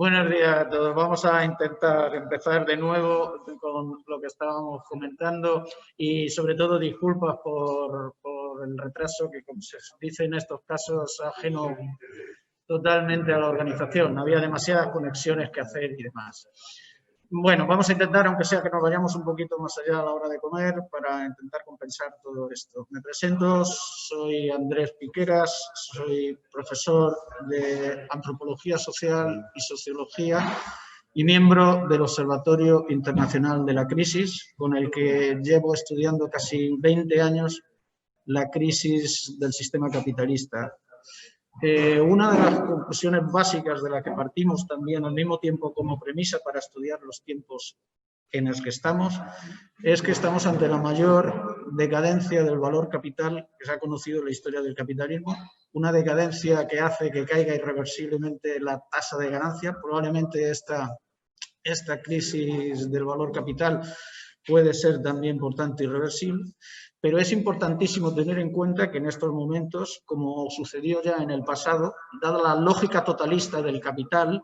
Buenos días a todos. Vamos a intentar empezar de nuevo con lo que estábamos comentando y sobre todo disculpas por el retraso que, como se dice en estos casos, ajeno totalmente a la organización. Había demasiadas conexiones que hacer y demás. Bueno, vamos a intentar, aunque sea que nos vayamos un poquito más allá a la hora de comer, para intentar compensar todo esto. Me presento, soy Andrés Piqueras, soy profesor de Antropología Social y Sociología y miembro del Observatorio Internacional de la Crisis, con el que llevo estudiando casi 20 años la crisis del sistema capitalista. Una de las conclusiones básicas de la que partimos también al mismo tiempo como premisa para estudiar los tiempos en los que estamos es que estamos ante la mayor decadencia del valor capital que se ha conocido en la historia del capitalismo, una decadencia que hace que caiga irreversiblemente la tasa de ganancia. Probablemente esta crisis del valor capital puede ser también, por tanto, irreversible. Pero es importantísimo tener en cuenta que en estos momentos, como sucedió ya en el pasado, dada la lógica totalista del capital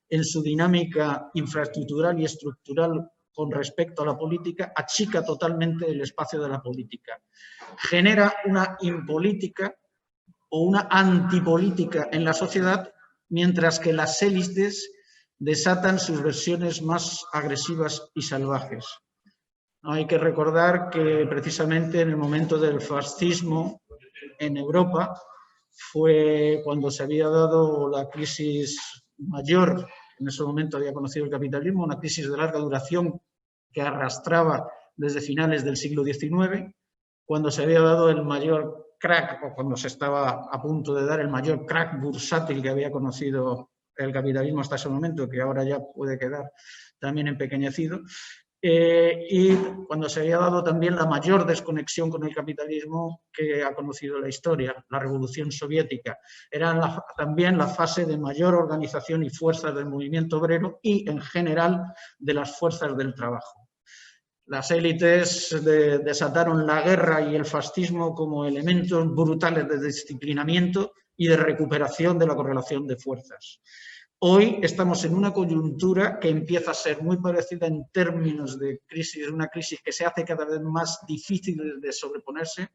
en su dinámica infraestructural y estructural con respecto a la política, achica totalmente el espacio de la política. Genera una impolítica o una antipolítica en la sociedad, mientras que las élites desatan sus versiones más agresivas y salvajes. Hay que recordar que precisamente en el momento del fascismo en Europa fue cuando se había dado la crisis mayor, en ese momento había conocido el capitalismo, una crisis de larga duración que arrastraba desde finales del siglo XIX, cuando se había dado el mayor crack, o cuando se estaba a punto de dar el mayor crack bursátil que había conocido el capitalismo hasta ese momento, que ahora ya puede quedar también empequeñecido. Y cuando se había dado también la mayor desconexión con el capitalismo que ha conocido la historia, la Revolución Soviética. Era también la fase de mayor organización y fuerza del movimiento obrero y, en general, de las fuerzas del trabajo. Las élites desataron la guerra y el fascismo como elementos brutales de disciplinamiento y de recuperación de la correlación de fuerzas. Hoy estamos en una coyuntura que empieza a ser muy parecida en términos de crisis, una crisis que se hace cada vez más difícil de sobreponerse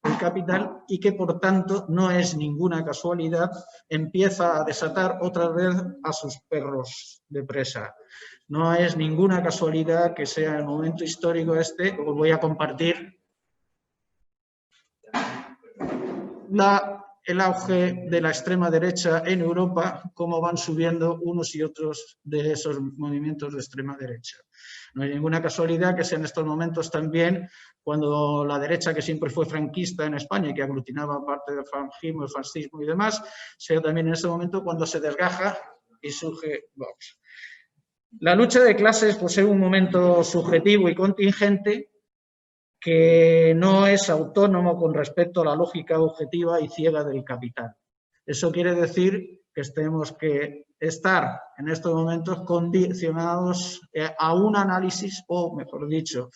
el capital y que, por tanto, no es ninguna casualidad, empieza a desatar otra vez a sus perros de presa. No es ninguna casualidad que sea el momento histórico este, os voy a compartir el auge de la extrema derecha en Europa, cómo van subiendo unos y otros de esos movimientos de extrema derecha. No hay ninguna casualidad que sea en estos momentos también cuando la derecha, que siempre fue franquista en España y que aglutinaba parte del franquismo, el fascismo y demás, sea también en ese momento cuando se desgaja y surge Vox. La lucha de clases posee un momento subjetivo y contingente que no es autónomo con respecto a la lógica objetiva y ciega del capital. Eso quiere decir que tenemos que estar en estos momentos condicionados a un análisis, o mejor dicho,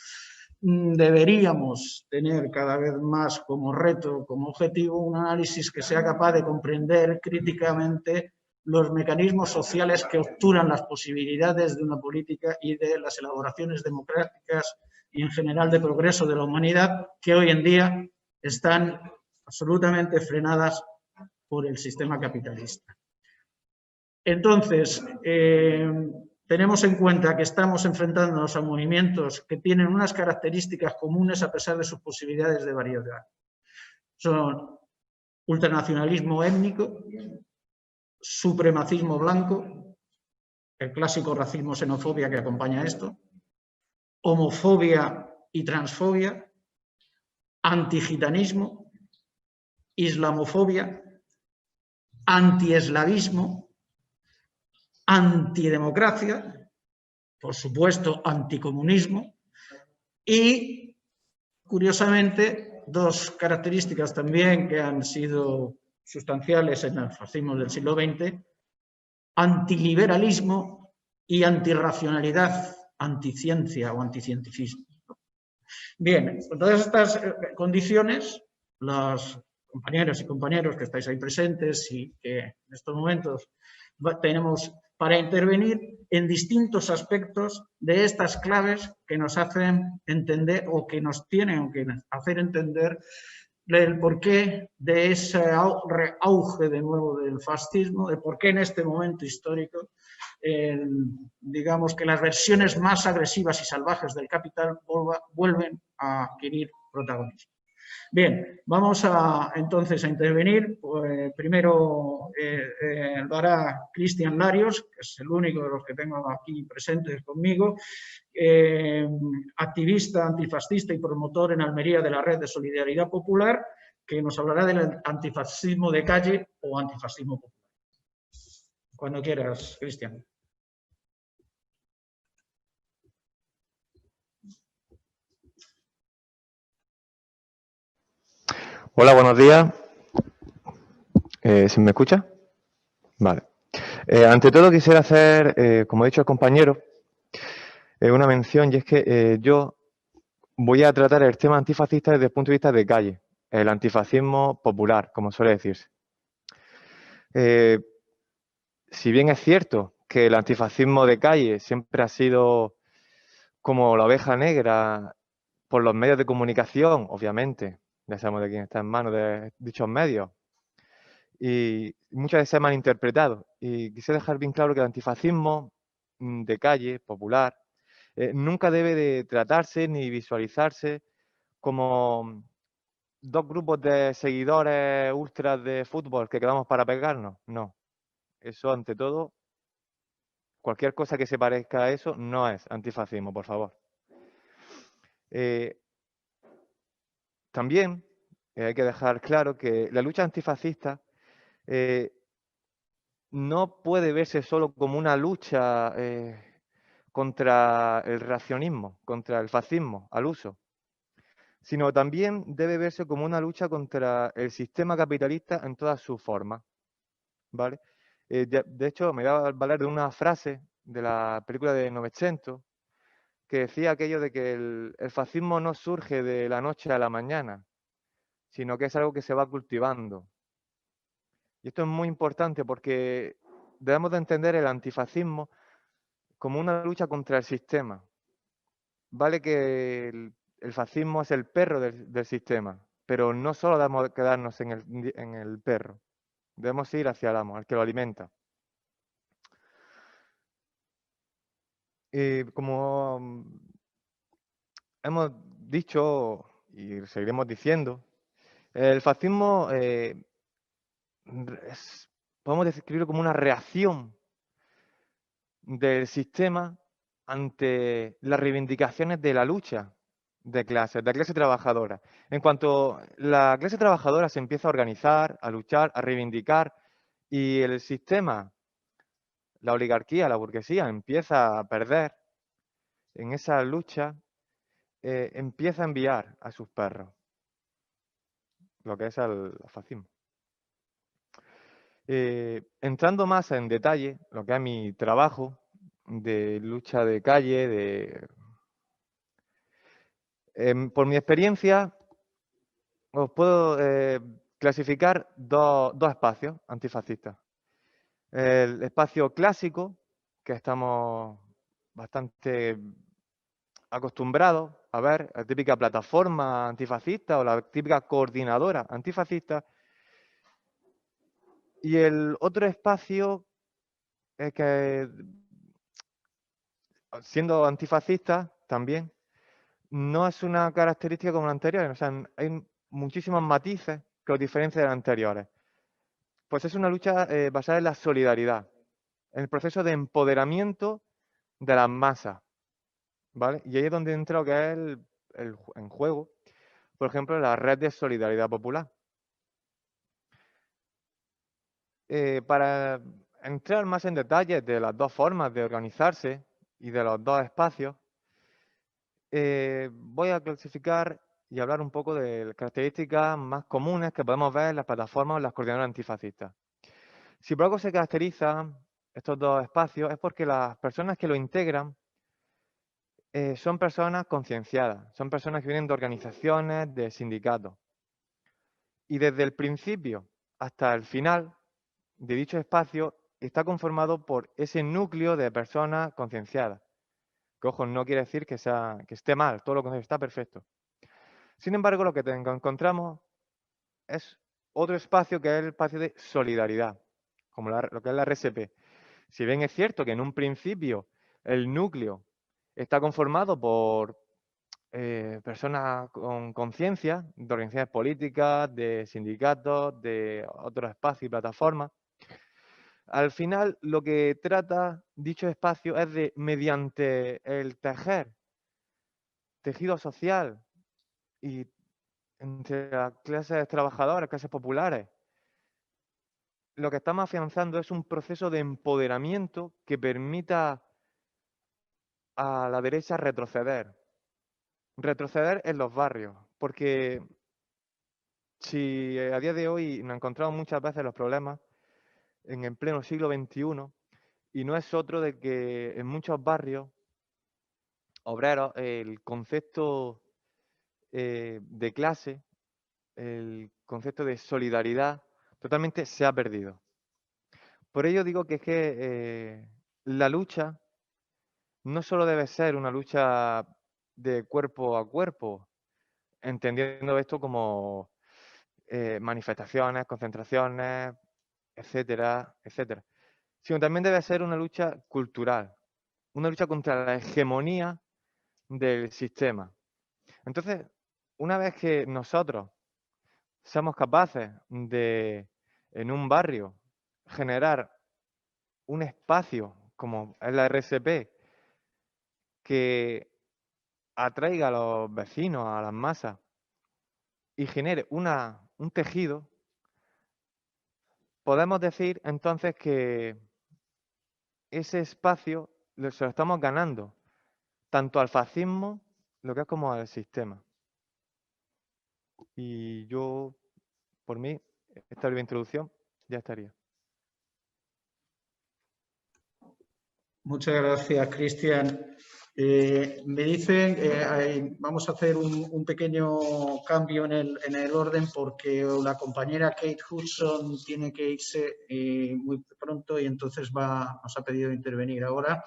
deberíamos tener cada vez más como reto, como objetivo, un análisis que sea capaz de comprender críticamente los mecanismos sociales que obturan las posibilidades de una política y de las elaboraciones democráticas y en general de progreso de la humanidad, que hoy en día están absolutamente frenadas por el sistema capitalista. Entonces, tenemos en cuenta que estamos enfrentándonos a movimientos que tienen unas características comunes a pesar de sus posibilidades de variedad. Son ultranacionalismo étnico, supremacismo blanco, el clásico racismo xenofobia que acompaña esto, homofobia y transfobia, antigitanismo, islamofobia, antieslavismo, antidemocracia, por supuesto anticomunismo y, curiosamente, dos características también que han sido sustanciales en el fascismo del siglo XX, antiliberalismo y antirracionalidad, anticiencia o anticientificismo. Bien, con todas estas condiciones, los compañeros y compañeros que estáis ahí presentes y que en estos momentos tenemos para intervenir en distintos aspectos de estas claves que nos hacen entender o que nos tienen que hacer entender el porqué de ese auge de nuevo del fascismo, de por qué en este momento histórico, digamos que las versiones más agresivas y salvajes del capital vuelven a adquirir protagonismo. Bien, vamos entonces a intervenir. Pues, primero lo hará Cristian Larios, que es el único de los que tengo aquí presentes conmigo, activista antifascista y promotor en Almería de la Red de Solidaridad Popular, que nos hablará del antifascismo de calle o antifascismo popular. Cuando quieras, Cristian. Hola, buenos días. ¿Sí me escucha? Vale. Ante todo quisiera hacer, como ha dicho el compañero, una mención, y es que yo voy a tratar el tema antifascista desde el punto de vista de calle, el antifascismo popular, como suele decirse. Si bien es cierto que el antifascismo de calle siempre ha sido como la oveja negra por los medios de comunicación, obviamente, ya sabemos de quién está en manos de dichos medios, y muchas veces se ha malinterpretado. Y quisiera dejar bien claro que el antifascismo de calle, popular, nunca debe de tratarse ni visualizarse como dos grupos de seguidores ultras de fútbol que quedamos para pegarnos. No. Eso, ante todo, cualquier cosa que se parezca a eso no es antifascismo, por favor. También hay que dejar claro que la lucha antifascista no puede verse solo como una lucha contra el reaccionismo, contra el fascismo al uso, sino también debe verse como una lucha contra el sistema capitalista en todas sus formas, ¿vale? De hecho, me voy a valer de una frase de la película de Novecento que decía aquello de que el fascismo no surge de la noche a la mañana, sino que es algo que se va cultivando. Y esto es muy importante porque debemos de entender el antifascismo como una lucha contra el sistema. Vale que el fascismo es el perro del sistema, pero no solo debemos quedarnos en el perro, debemos ir hacia el amo, al que lo alimenta. Y como hemos dicho y seguiremos diciendo, el fascismo podemos describirlo como una reacción del sistema ante las reivindicaciones de la lucha de clase trabajadora. En cuanto la clase trabajadora se empieza a organizar, a luchar, a reivindicar, y el sistema, la oligarquía, la burguesía, empieza a perder en esa lucha, empieza a enviar a sus perros, lo que es el fascismo. Entrando más en detalle, lo que es mi trabajo de lucha de calle, por mi experiencia, os puedo clasificar dos espacios antifascistas. El espacio clásico, que estamos bastante acostumbrados a ver, la típica plataforma antifascista o la típica coordinadora antifascista. Y el otro espacio es que, siendo antifascista también, no es una característica como la anterior. O sea, hay muchísimos matices que los diferencian de las anteriores. Pues es una lucha basada en la solidaridad, en el proceso de empoderamiento de las masas, ¿vale? Y ahí es donde entra lo que es en juego, por ejemplo, la red de solidaridad popular. Para entrar más en detalle de las dos formas de organizarse y de los dos espacios, voy a clasificar y hablar un poco de las características más comunes que podemos ver en las plataformas o en las coordinadoras antifascistas. Si por algo se caracterizan estos dos espacios es porque las personas que lo integran son personas concienciadas, son personas que vienen de organizaciones, de sindicatos. Y desde el principio hasta el final de dicho espacio está conformado por ese núcleo de personas concienciadas. Que, ojo, no quiere decir que esté mal, todo lo que está perfecto. Sin embargo, lo que encontramos es otro espacio que es el espacio de solidaridad, como lo que es la RSP. Si bien es cierto que en un principio el núcleo está conformado por personas con conciencia, de organizaciones políticas, de sindicatos, de otros espacios y plataformas, al final lo que trata dicho espacio es de, mediante el tejido social y entre las clases trabajadoras, clases populares, lo que estamos afianzando es un proceso de empoderamiento que permita a la derecha retroceder en los barrios, porque si a día de hoy nos encontramos muchas veces los problemas en el pleno siglo XXI, y no es otro de que en muchos barrios obreros el concepto de clase, el concepto de solidaridad, totalmente se ha perdido. Por ello digo que es que la lucha no solo debe ser una lucha de cuerpo a cuerpo, entendiendo esto como manifestaciones, concentraciones, etcétera, etcétera, sino también debe ser una lucha cultural, una lucha contra la hegemonía del sistema. Entonces, una vez que nosotros seamos capaces de, en un barrio, generar un espacio como es la RSP, que atraiga a los vecinos, a las masas, y genere un tejido, podemos decir entonces que ese espacio se lo estamos ganando, tanto al fascismo, lo que es como al sistema. Y yo, por mí, esta breve introducción ya estaría. Muchas gracias, Cristian. Me dicen, vamos a hacer un pequeño cambio en el orden porque la compañera Kate Hudson tiene que irse muy pronto y entonces nos ha pedido intervenir ahora.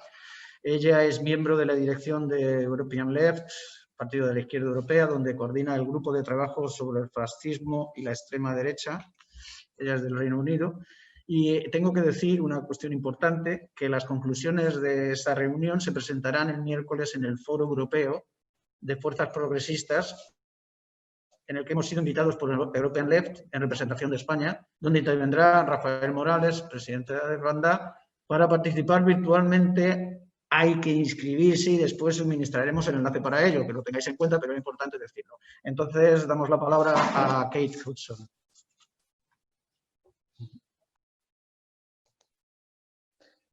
Ella es miembro de la dirección de European Left, Partido de la Izquierda Europea, donde coordina el grupo de trabajo sobre el fascismo y la extrema derecha. Ella es del Reino Unido. Y tengo que decir una cuestión importante, que las conclusiones de esta reunión se presentarán el miércoles en el Foro Europeo de Fuerzas Progresistas, en el que hemos sido invitados por European Left en representación de España, donde intervendrá Rafael Morales, presidente de Irlanda, para participar virtualmente. Hay que inscribirse y después suministraremos el enlace para ello, que lo tengáis en cuenta, pero es importante decirlo. Entonces, damos la palabra a Kate Hudson.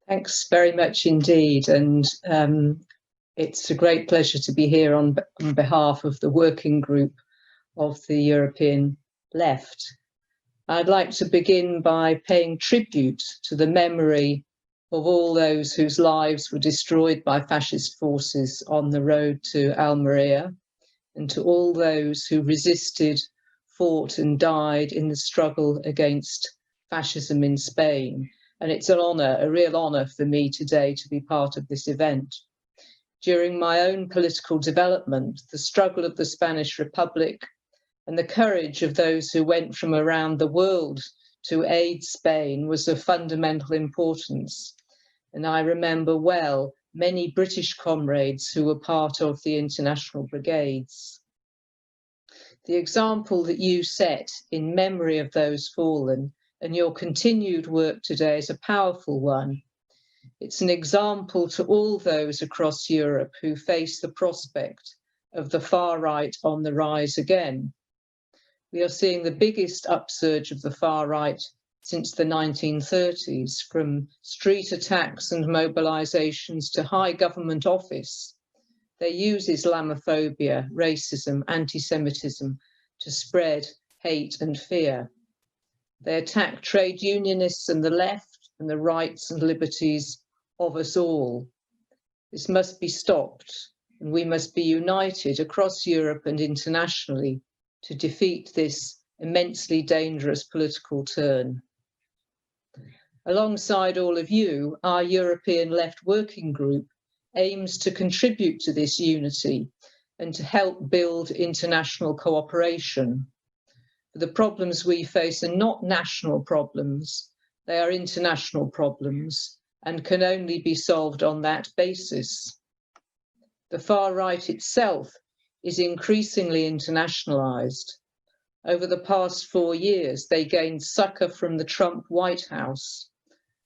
Thanks very much indeed, and it's a great pleasure to be here on behalf of the working group of the European Left. I'd like to begin by paying tribute to the memory of all those whose lives were destroyed by fascist forces on the road to Almería, and to all those who resisted, fought and died in the struggle against fascism in Spain. And it's an honour, a real honour for me today to be part of this event. During my own political development, the struggle of the Spanish Republic and the courage of those who went from around the world to aid Spain was of fundamental importance. And I remember well many British comrades who were part of the international brigades. The example that you set in memory of those fallen and your continued work today is a powerful one. It's an example to all those across Europe who face the prospect of the far right on the rise again. We are seeing the biggest upsurge of the far right since the 1930s, from street attacks and mobilizations to high government office. They use Islamophobia, racism, anti-Semitism to spread hate and fear. They attack trade unionists and the left and the rights and liberties of us all. This must be stopped, and we must be united across Europe and internationally to defeat this immensely dangerous political turn. Alongside all of you, our European Left Working Group aims to contribute to this unity and to help build international cooperation. The problems we face are not national problems, they are international problems and can only be solved on that basis. The far right itself is increasingly internationalized. Over the past 4 years, they gained succor from the Trump White House,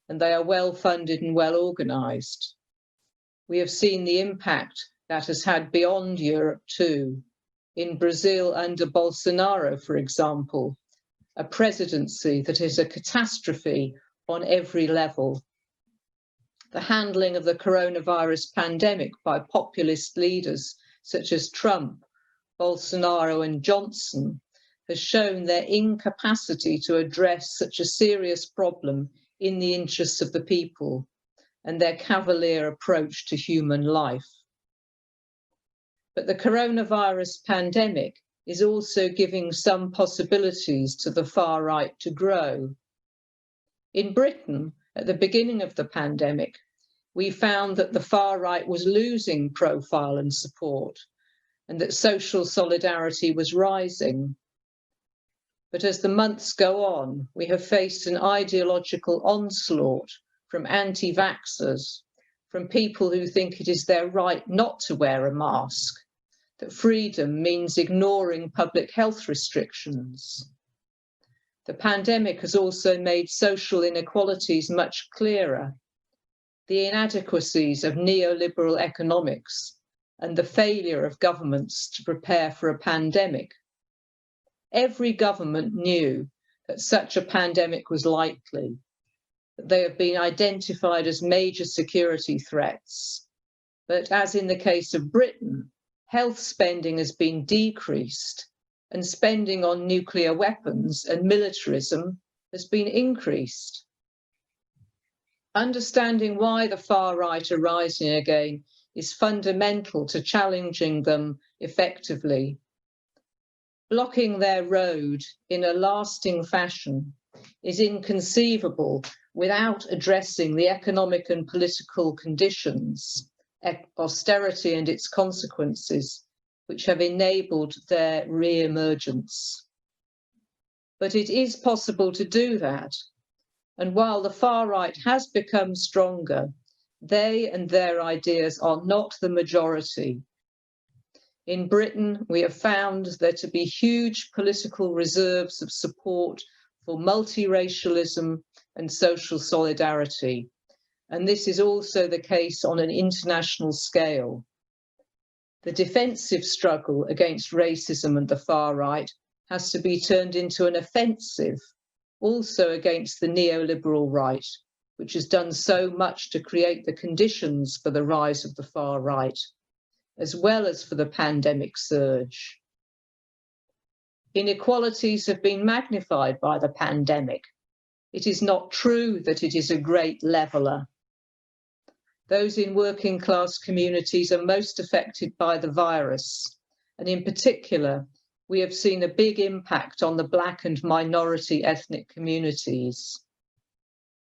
and they are well funded and well organized. We have seen the impact that has had beyond Europe too. In Brazil under Bolsonaro, for example, a presidency that is a catastrophe on every level. The handling of the coronavirus pandemic by populist leaders such as Trump, Bolsonaro and Johnson has shown their incapacity to address such a serious problem in the interests of the people and their cavalier approach to human life. But the coronavirus pandemic is also giving some possibilities to the far right to grow. In Britain, at the beginning of the pandemic, we found that the far right was losing profile and support, and that social solidarity was rising. But as the months go on, we have faced an ideological onslaught from anti-vaxxers, from people who think it is their right not to wear a mask, that freedom means ignoring public health restrictions. The pandemic has also made social inequalities much clearer. The inadequacies of neoliberal economics and the failure of governments to prepare for a pandemic. Every government knew that such a pandemic was likely, that they have been identified as major security threats. But as in the case of Britain, health spending has been decreased and spending on nuclear weapons and militarism has been increased. Understanding why the far right are rising again is fundamental to challenging them effectively. Blocking their road in a lasting fashion is inconceivable without addressing the economic and political conditions, austerity and its consequences, which have enabled their re-emergence. But it is possible to do that. And while the far right has become stronger, they and their ideas are not the majority. In Britain, we have found there to be huge political reserves of support for multiracialism and social solidarity. And this is also the case on an international scale. The defensive struggle against racism and the far right has to be turned into an offensive, also against the neoliberal right, which has done so much to create the conditions for the rise of the far right, as well as for the pandemic surge. Inequalities have been magnified by the pandemic. It is not true that it is a great leveller. Those in working class communities are most affected by the virus, and in particular, we have seen a big impact on the Black and minority ethnic communities.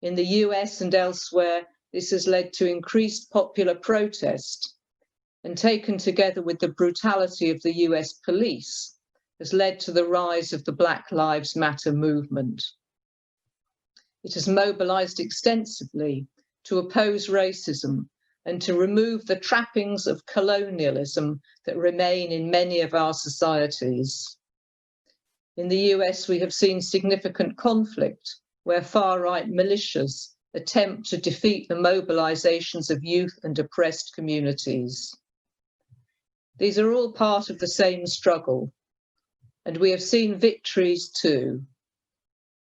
In the US and elsewhere, this has led to increased popular protest, and taken together with the brutality of the US police, has led to the rise of the Black Lives Matter movement. It has mobilized extensively to oppose racism and to remove the trappings of colonialism that remain in many of our societies. In the US, we have seen significant conflict where far-right militias attempt to defeat the mobilizations of youth and oppressed communities. These are all part of the same struggle, and we have seen victories too.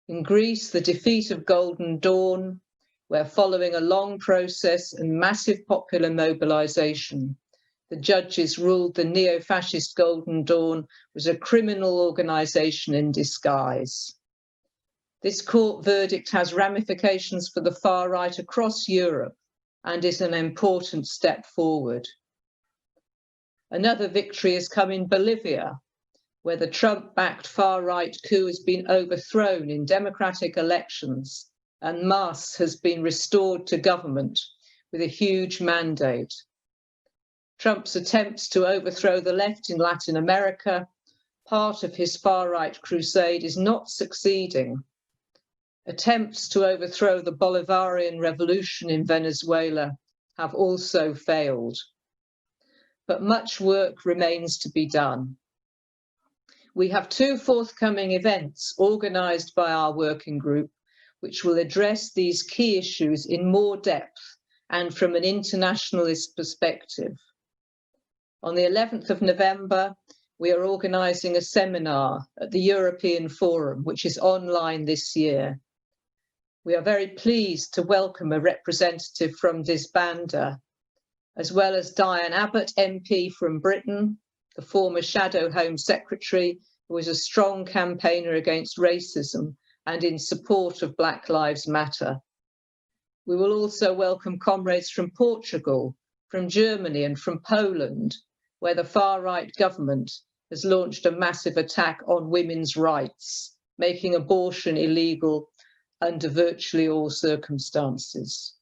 In Greece, the defeat of Golden Dawn, where following a long process and massive popular mobilization, the judges ruled the neo-fascist Golden Dawn was a criminal organization in disguise. This court verdict has ramifications for the far right across Europe and is an important step forward. Another victory has come in Bolivia, where the Trump-backed far-right coup has been overthrown in democratic elections and Mas has been restored to government with a huge mandate. Trump's attempts to overthrow the left in Latin America, part of his far-right crusade, is not succeeding. Attempts to overthrow the Bolivarian revolution in Venezuela have also failed. But much work remains to be done. We have 2 forthcoming events organised by our working group, which will address these key issues in more depth and from an internationalist perspective. On the 11th of November, we are organising a seminar at the European Forum, which is online this year. We are very pleased to welcome a representative from Disbanda, as well as Diane Abbott, MP from Britain, the former Shadow Home Secretary, who is a strong campaigner against racism and in support of Black Lives Matter. We will also welcome comrades from Portugal, from Germany and from Poland, where the far-right government has launched a massive attack on women's rights, making abortion illegal under virtually all circumstances.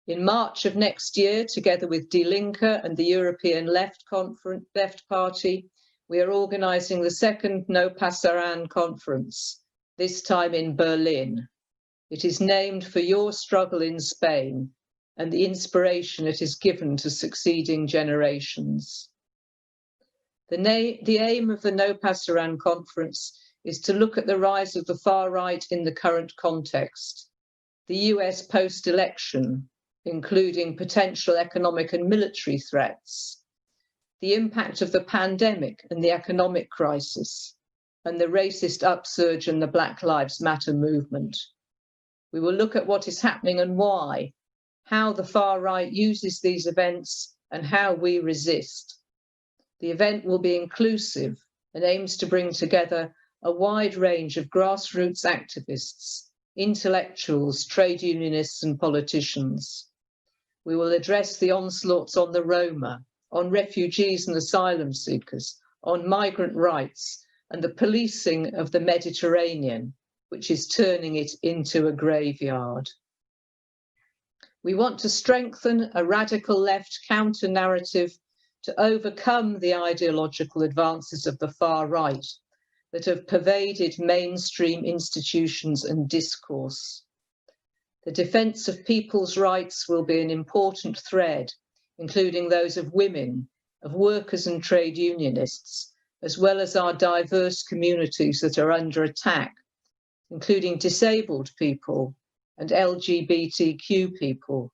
In March of next year, together with Die Linke and the European Left Party, we are organising the 2nd No Pasaran conference, this time in Berlin. It is named for your struggle in Spain and the inspiration it has given to succeeding generations. The aim of the No Pasaran conference is to look at the rise of the far right in the current context, the US post-election, including potential economic and military threats, the impact of the pandemic and the economic crisis, and the racist upsurge in the Black Lives Matter movement. We will look at what is happening and why, how the far right uses these events, and how we resist. The event will be inclusive and aims to bring together a wide range of grassroots activists, intellectuals, trade unionists, and politicians. We will address the onslaughts on the Roma, on refugees and asylum seekers, on migrant rights, and the policing of the Mediterranean, which is turning it into a graveyard. We want to strengthen a radical left counter-narrative to overcome the ideological advances of the far right that have pervaded mainstream institutions and discourse. The defence of people's rights will be an important thread, including those of women, of workers and trade unionists, as well as our diverse communities that are under attack, including disabled people and LGBTQ people.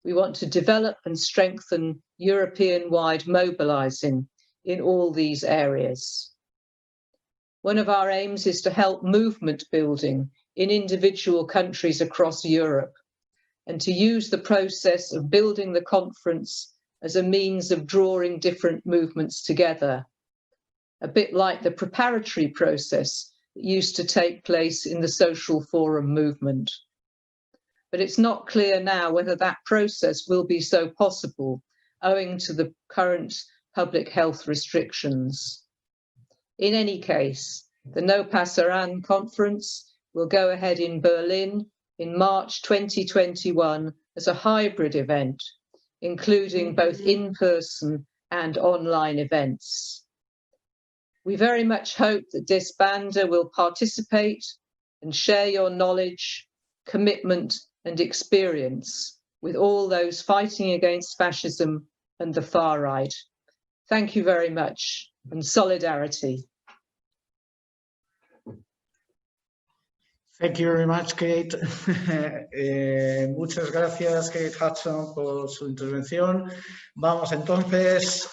We want to develop and strengthen European-wide mobilising in all these areas. One of our aims is to help movement building in individual countries across Europe and to use the process of building the conference as a means of drawing different movements together, a bit like the preparatory process that used to take place in the social forum movement. But it's not clear now whether that process will be so possible owing to the current public health restrictions. In any case, the No Pasaran conference will go ahead in Berlin in March 2021 as a hybrid event, including both in-person and online events. We very much hope that Disbanda will participate and share your knowledge, commitment and experience with all those fighting against fascism and the far right. Thank you very much, and solidarity. Thank you very much, Kate. Muchas gracias, Kate Hudson, por su intervención. Vamos entonces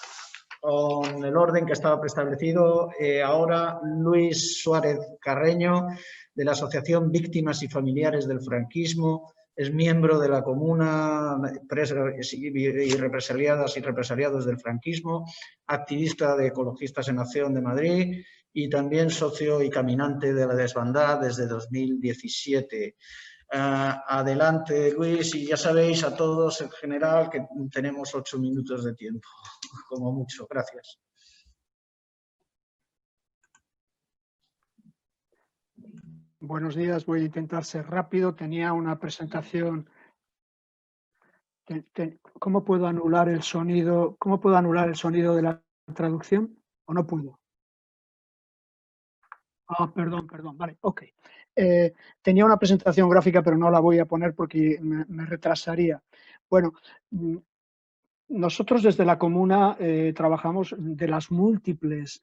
con el orden que estaba preestablecido. Ahora Luis Suárez Carreño, de la Asociación Víctimas y Familiares del Franquismo. Es miembro de la Comuna y Represaliadas y Represaliados del Franquismo, activista de Ecologistas en Acción de Madrid y también socio y caminante de la Desbandada desde 2017. Adelante, Luis, y ya sabéis a todos en general que tenemos 8 minutos de tiempo, como mucho. Gracias. Buenos días, voy a intentar ser rápido. Tenía una presentación. ¿Cómo puedo anular el sonido? ¿Cómo puedo anular el sonido de la traducción? ¿O no puedo? Perdón, vale, ok. Tenía una presentación gráfica, pero no la voy a poner porque me retrasaría. Bueno, nosotros desde la comuna trabajamos de las múltiples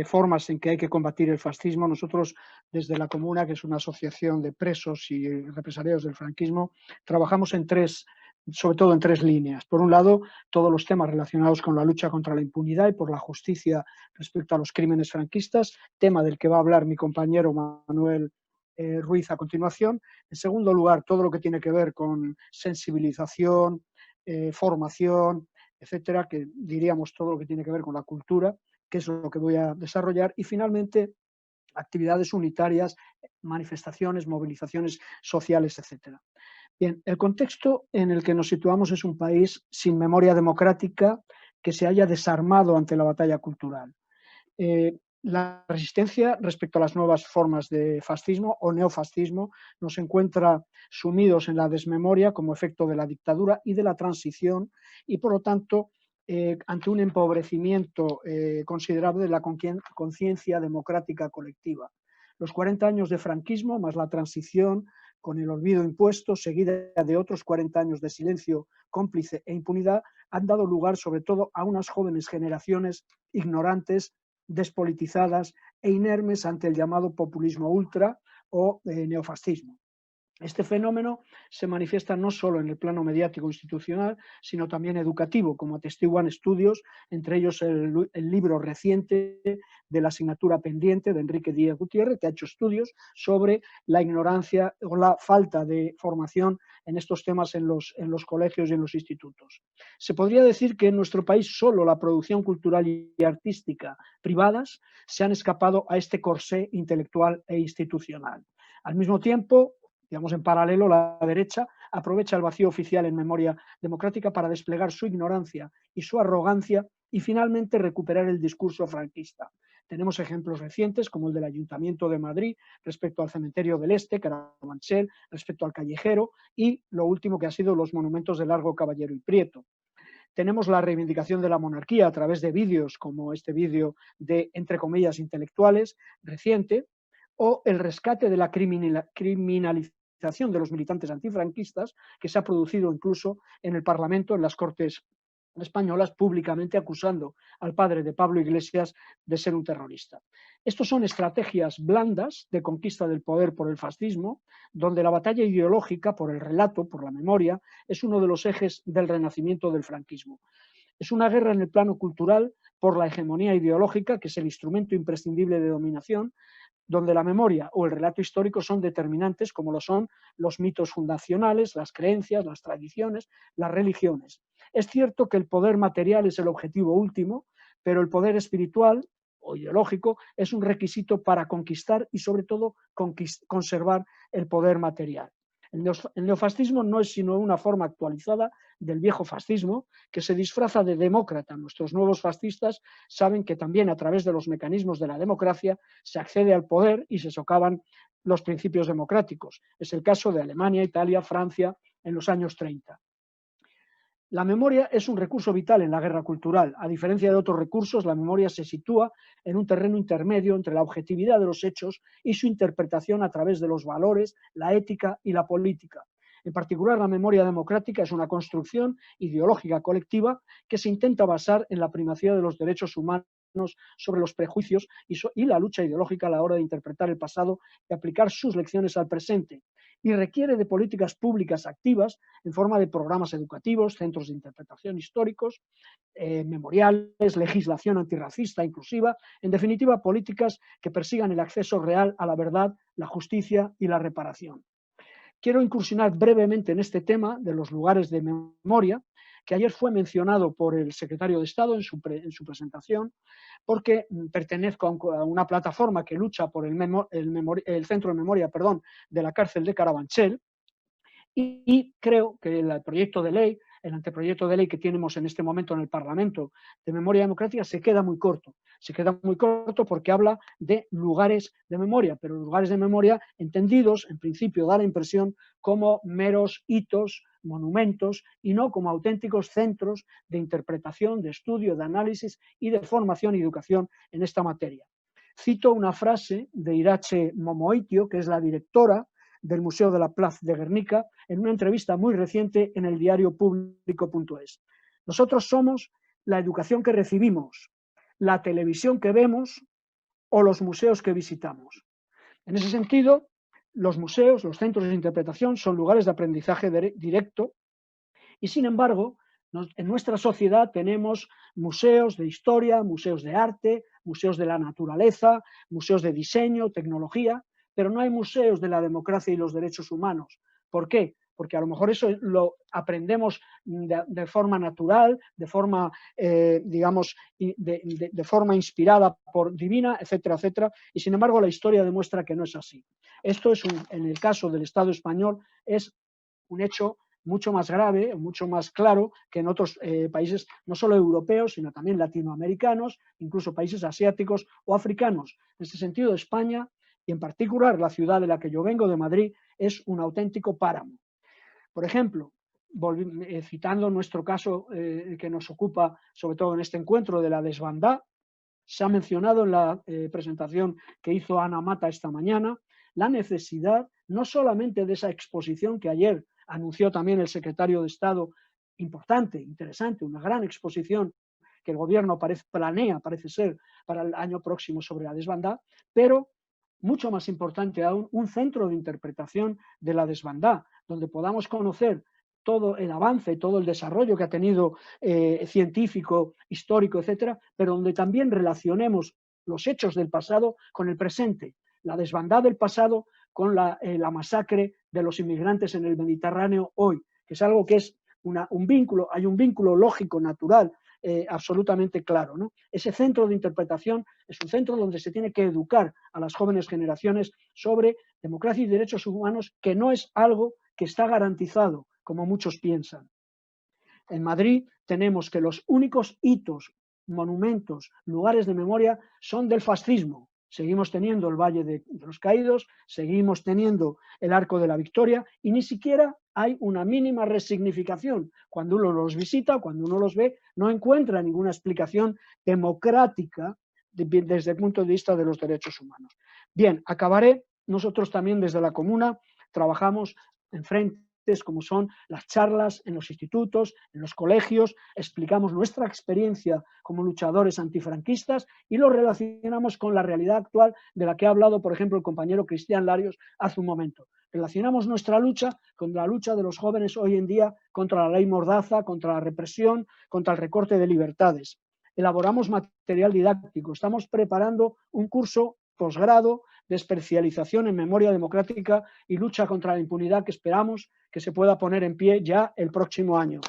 formas en que hay que combatir el fascismo. Nosotros desde la comuna, que es una asociación de presos y represaliados del franquismo, trabajamos sobre todo en tres líneas. Por un lado, todos los temas relacionados con la lucha contra la impunidad y por la justicia respecto a los crímenes franquistas, tema del que va a hablar mi compañero Manuel Ruiz a continuación. En segundo lugar, todo lo que tiene que ver con sensibilización, formación, etcétera, que diríamos todo lo que tiene que ver con la cultura, que es lo que voy a desarrollar. Y finalmente, actividades unitarias, manifestaciones, movilizaciones sociales, etcétera. Bien, el contexto en el que nos situamos es un país sin memoria democrática que se haya desarmado ante la batalla cultural. La resistencia respecto a las nuevas formas de fascismo o neofascismo nos encuentra sumidos en la desmemoria como efecto de la dictadura y de la transición y, por lo tanto, ante un empobrecimiento considerable de la conciencia democrática colectiva. Los 40 años de franquismo más la transición con el olvido impuesto, seguida de otros 40 años de silencio cómplice e impunidad, han dado lugar sobre todo a unas jóvenes generaciones ignorantes, despolitizadas e inermes ante el llamado populismo ultra o neofascismo. Este fenómeno se manifiesta no solo en el plano mediático institucional, sino también educativo, como atestiguan estudios, entre ellos el libro reciente de la asignatura pendiente de Enrique Díaz Gutiérrez, que ha hecho estudios sobre la ignorancia o la falta de formación en estos temas en los colegios y en los institutos. Se podría decir que en nuestro país solo la producción cultural y artística privadas se han escapado a este corsé intelectual e institucional. Al mismo tiempo, digamos en paralelo, la derecha aprovecha el vacío oficial en memoria democrática para desplegar su ignorancia y su arrogancia y finalmente recuperar el discurso franquista. Tenemos ejemplos recientes como el del Ayuntamiento de Madrid respecto al Cementerio del Este, Carabanchel, respecto al Callejero y lo último que ha sido los monumentos de Largo, Caballero y Prieto. Tenemos la reivindicación de la monarquía a través de vídeos como este vídeo de, entre comillas, intelectuales reciente, o el rescate de la criminalización de los militantes antifranquistas que se ha producido incluso en el Parlamento, en las Cortes españolas, públicamente acusando al padre de Pablo Iglesias de ser un terrorista. Estos son estrategias blandas de conquista del poder por el fascismo, donde la batalla ideológica por el relato, por la memoria, es uno de los ejes del renacimiento del franquismo. Es una guerra en el plano cultural por la hegemonía ideológica, que es el instrumento imprescindible de dominación, donde la memoria o el relato histórico son determinantes, como lo son los mitos fundacionales, las creencias, las tradiciones, las religiones. Es cierto que el poder material es el objetivo último, pero el poder espiritual o ideológico es un requisito para conquistar y, sobre todo, conservar el poder material. El neofascismo no es sino una forma actualizada del viejo fascismo que se disfraza de demócrata. Nuestros nuevos fascistas saben que también a través de los mecanismos de la democracia se accede al poder y se socavan los principios democráticos. Es el caso de Alemania, Italia, Francia en los años 30. La memoria es un recurso vital en la guerra cultural. A diferencia de otros recursos, la memoria se sitúa en un terreno intermedio entre la objetividad de los hechos y su interpretación a través de los valores, la ética y la política. En particular, la memoria democrática es una construcción ideológica colectiva que se intenta basar en la primacía de los derechos humanos sobre los prejuicios y la lucha ideológica a la hora de interpretar el pasado y aplicar sus lecciones al presente. Y requiere de políticas públicas activas en forma de programas educativos, centros de interpretación históricos, memoriales, legislación antirracista inclusiva, en definitiva, políticas que persigan el acceso real a la verdad, la justicia y la reparación. Quiero incursionar brevemente en este tema de los lugares de memoria, que ayer fue mencionado por el secretario de Estado en su presentación, porque pertenezco a una plataforma que lucha por el centro de memoria de la cárcel de Carabanchel, y creo que el proyecto de ley el anteproyecto de ley que tenemos en este momento en el Parlamento de memoria democrática se queda muy corto. Se queda muy corto porque habla de lugares de memoria, pero lugares de memoria entendidos, en principio da la impresión, como meros hitos, monumentos, y no como auténticos centros de interpretación, de estudio, de análisis y de formación y educación en esta materia. Cito una frase de Irache Momoitio, que es la directora del Museo de la Plaza de Guernica, en una entrevista muy reciente en el diario Público.es. Nosotros somos la educación que recibimos, la televisión que vemos o los museos que visitamos. En ese sentido, los museos, los centros de interpretación, son lugares de aprendizaje directo y, sin embargo, en nuestra sociedad tenemos museos de historia, museos de arte, museos de la naturaleza, museos de diseño, tecnología, pero no hay museos de la democracia y los derechos humanos. ¿Por qué? Porque a lo mejor eso lo aprendemos de forma natural, de forma, digamos, de forma inspirada por divina, etcétera, etcétera, y sin embargo la historia demuestra que no es así. Esto es en el caso del Estado español es un hecho mucho más grave, mucho más claro que en otros países, no solo europeos, sino también latinoamericanos, incluso países asiáticos o africanos. En este sentido, España, y en particular la ciudad de la que yo vengo, de Madrid, es un auténtico páramo. Por ejemplo, citando nuestro caso que nos ocupa, sobre todo en este encuentro de la desbandá, se ha mencionado en la presentación que hizo Ana Mata esta mañana, la necesidad no solamente de esa exposición que ayer anunció también el secretario de Estado, importante, interesante, una gran exposición que el gobierno planea, parece ser, para el año próximo sobre la desbandá, pero mucho más importante aún, un centro de interpretación de la desbandá, donde podamos conocer todo el avance, todo el desarrollo que ha tenido científico, histórico, etcétera, pero donde también relacionemos los hechos del pasado con el presente, la desbandá del pasado con la masacre de los inmigrantes en el Mediterráneo hoy, que es algo que es un vínculo, hay un vínculo lógico, natural, absolutamente claro, ¿no? Ese centro de interpretación es un centro donde se tiene que educar a las jóvenes generaciones sobre democracia y derechos humanos, que no es algo que está garantizado, como muchos piensan. En Madrid tenemos que los únicos hitos, monumentos, lugares de memoria son del fascismo. Seguimos teniendo el Valle de los Caídos, seguimos teniendo el Arco de la Victoria y ni siquiera hay una mínima resignificación. Cuando uno los visita, cuando uno los ve, no encuentra ninguna explicación democrática desde el punto de vista de los derechos humanos. Bien, acabaré. Nosotros también desde la comuna trabajamos en frente como son las charlas en los institutos, en los colegios, explicamos nuestra experiencia como luchadores antifranquistas y lo relacionamos con la realidad actual de la que ha hablado, por ejemplo, el compañero Cristian Larios hace un momento. Relacionamos nuestra lucha con la lucha de los jóvenes hoy en día contra la ley Mordaza, contra la represión, contra el recorte de libertades. Elaboramos material didáctico, estamos preparando un curso posgrado de especialización en memoria democrática y lucha contra la impunidad que esperamos que se pueda poner en pie ya el próximo año.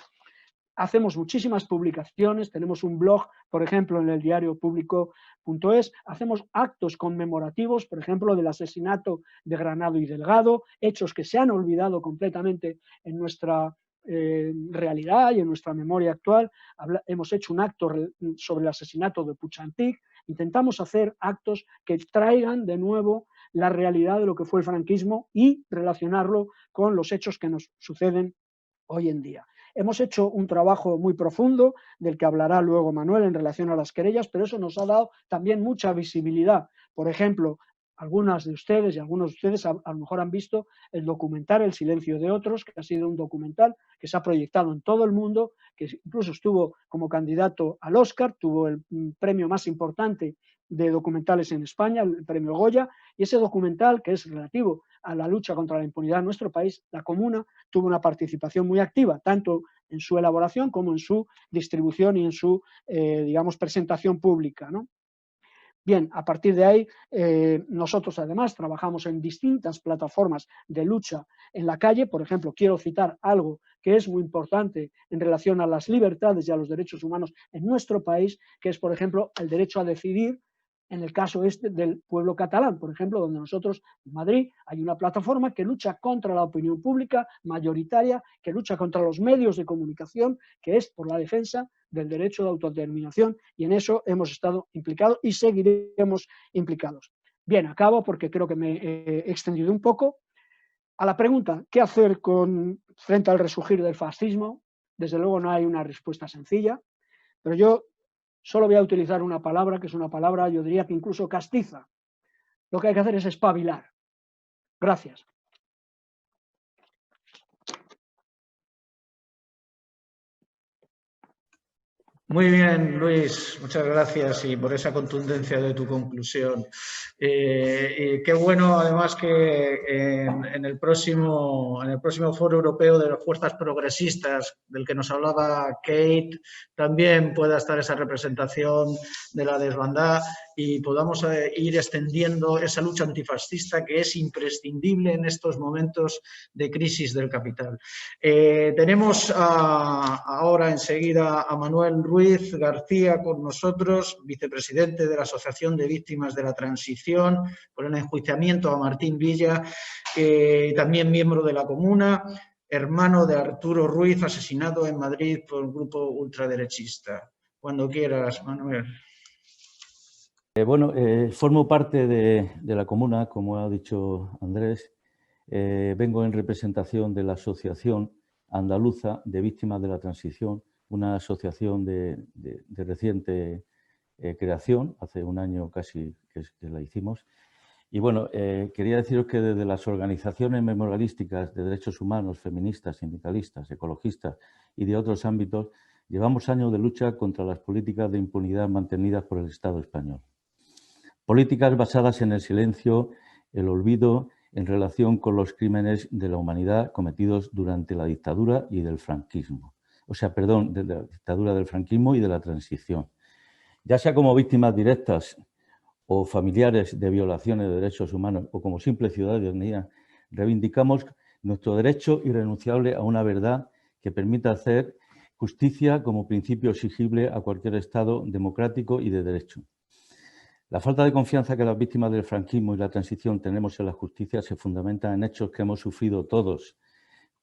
Hacemos muchísimas publicaciones, tenemos un blog, por ejemplo, en el diario Público.es, hacemos actos conmemorativos, por ejemplo, del asesinato de Granado y Delgado, hechos que se han olvidado completamente en nuestra realidad y en nuestra memoria actual. Hemos hecho un acto sobre el asesinato de Puig-Antich. Intentamos hacer actos que traigan de nuevo la realidad de lo que fue el franquismo y relacionarlo con los hechos que nos suceden hoy en día. Hemos hecho un trabajo muy profundo, del que hablará luego Manuel en relación a las querellas, pero eso nos ha dado también mucha visibilidad. Por ejemplo, algunas de ustedes y algunos de ustedes a lo mejor han visto el documental El silencio de otros, que ha sido un documental que se ha proyectado en todo el mundo, que incluso estuvo como candidato al Oscar, tuvo el premio más importante de documentales en España, el premio Goya, y ese documental, que es relativo a la lucha contra la impunidad en nuestro país, la comuna tuvo una participación muy activa, tanto en su elaboración como en su distribución y en su, digamos, presentación pública, ¿no? Bien, a partir de ahí, nosotros además trabajamos en distintas plataformas de lucha en la calle. Por ejemplo, quiero citar algo que es muy importante en relación a las libertades y a los derechos humanos en nuestro país, que es, por ejemplo, el derecho a decidir En el caso este del pueblo catalán, por ejemplo, donde nosotros en Madrid hay una plataforma que lucha contra la opinión pública mayoritaria, que lucha contra los medios de comunicación, que es por la defensa del derecho de autodeterminación, y en eso hemos estado implicados y seguiremos implicados. Bien, acabo porque creo que me he extendido un poco. A la pregunta, ¿qué hacer frente al resurgir del fascismo? Desde luego no hay una respuesta sencilla, pero yo solo voy a utilizar una palabra, que es una palabra, yo diría que incluso castiza. Lo que hay que hacer es espabilar. Gracias. Muy bien, Luis, muchas gracias y por esa contundencia de tu conclusión. Y qué bueno, además, que en el próximo Foro Europeo de las Fuerzas Progresistas, del que nos hablaba Kate, también pueda estar esa representación de la desbandada y podamos ir extendiendo esa lucha antifascista que es imprescindible en estos momentos de crisis del capital. Tenemos ahora enseguida a Manuel Ruiz García con nosotros, vicepresidente de la Asociación de Víctimas de la Transición, por el enjuiciamiento a Martín Villa, también miembro de la Comuna, hermano de Arturo Ruiz, asesinado en Madrid por un grupo ultraderechista. Cuando quieras, Manuel. Formo parte de la Comuna, como ha dicho Andrés. Vengo en representación de la Asociación Andaluza de Víctimas de la Transición, una asociación de reciente creación, hace un año casi que la hicimos. Y bueno, quería deciros que desde las organizaciones memorialísticas de derechos humanos, feministas, sindicalistas, ecologistas y de otros ámbitos, llevamos años de lucha contra las políticas de impunidad mantenidas por el Estado español. Políticas basadas en el silencio, el olvido, en relación con los crímenes de la humanidad cometidos durante la dictadura y del franquismo. De la dictadura del franquismo y de la transición. Ya sea como víctimas directas o familiares de violaciones de derechos humanos o como simple ciudadanía, reivindicamos nuestro derecho irrenunciable a una verdad que permita hacer justicia como principio exigible a cualquier Estado democrático y de derecho. La falta de confianza que las víctimas del franquismo y la transición tenemos en la justicia se fundamenta en hechos que hemos sufrido todos,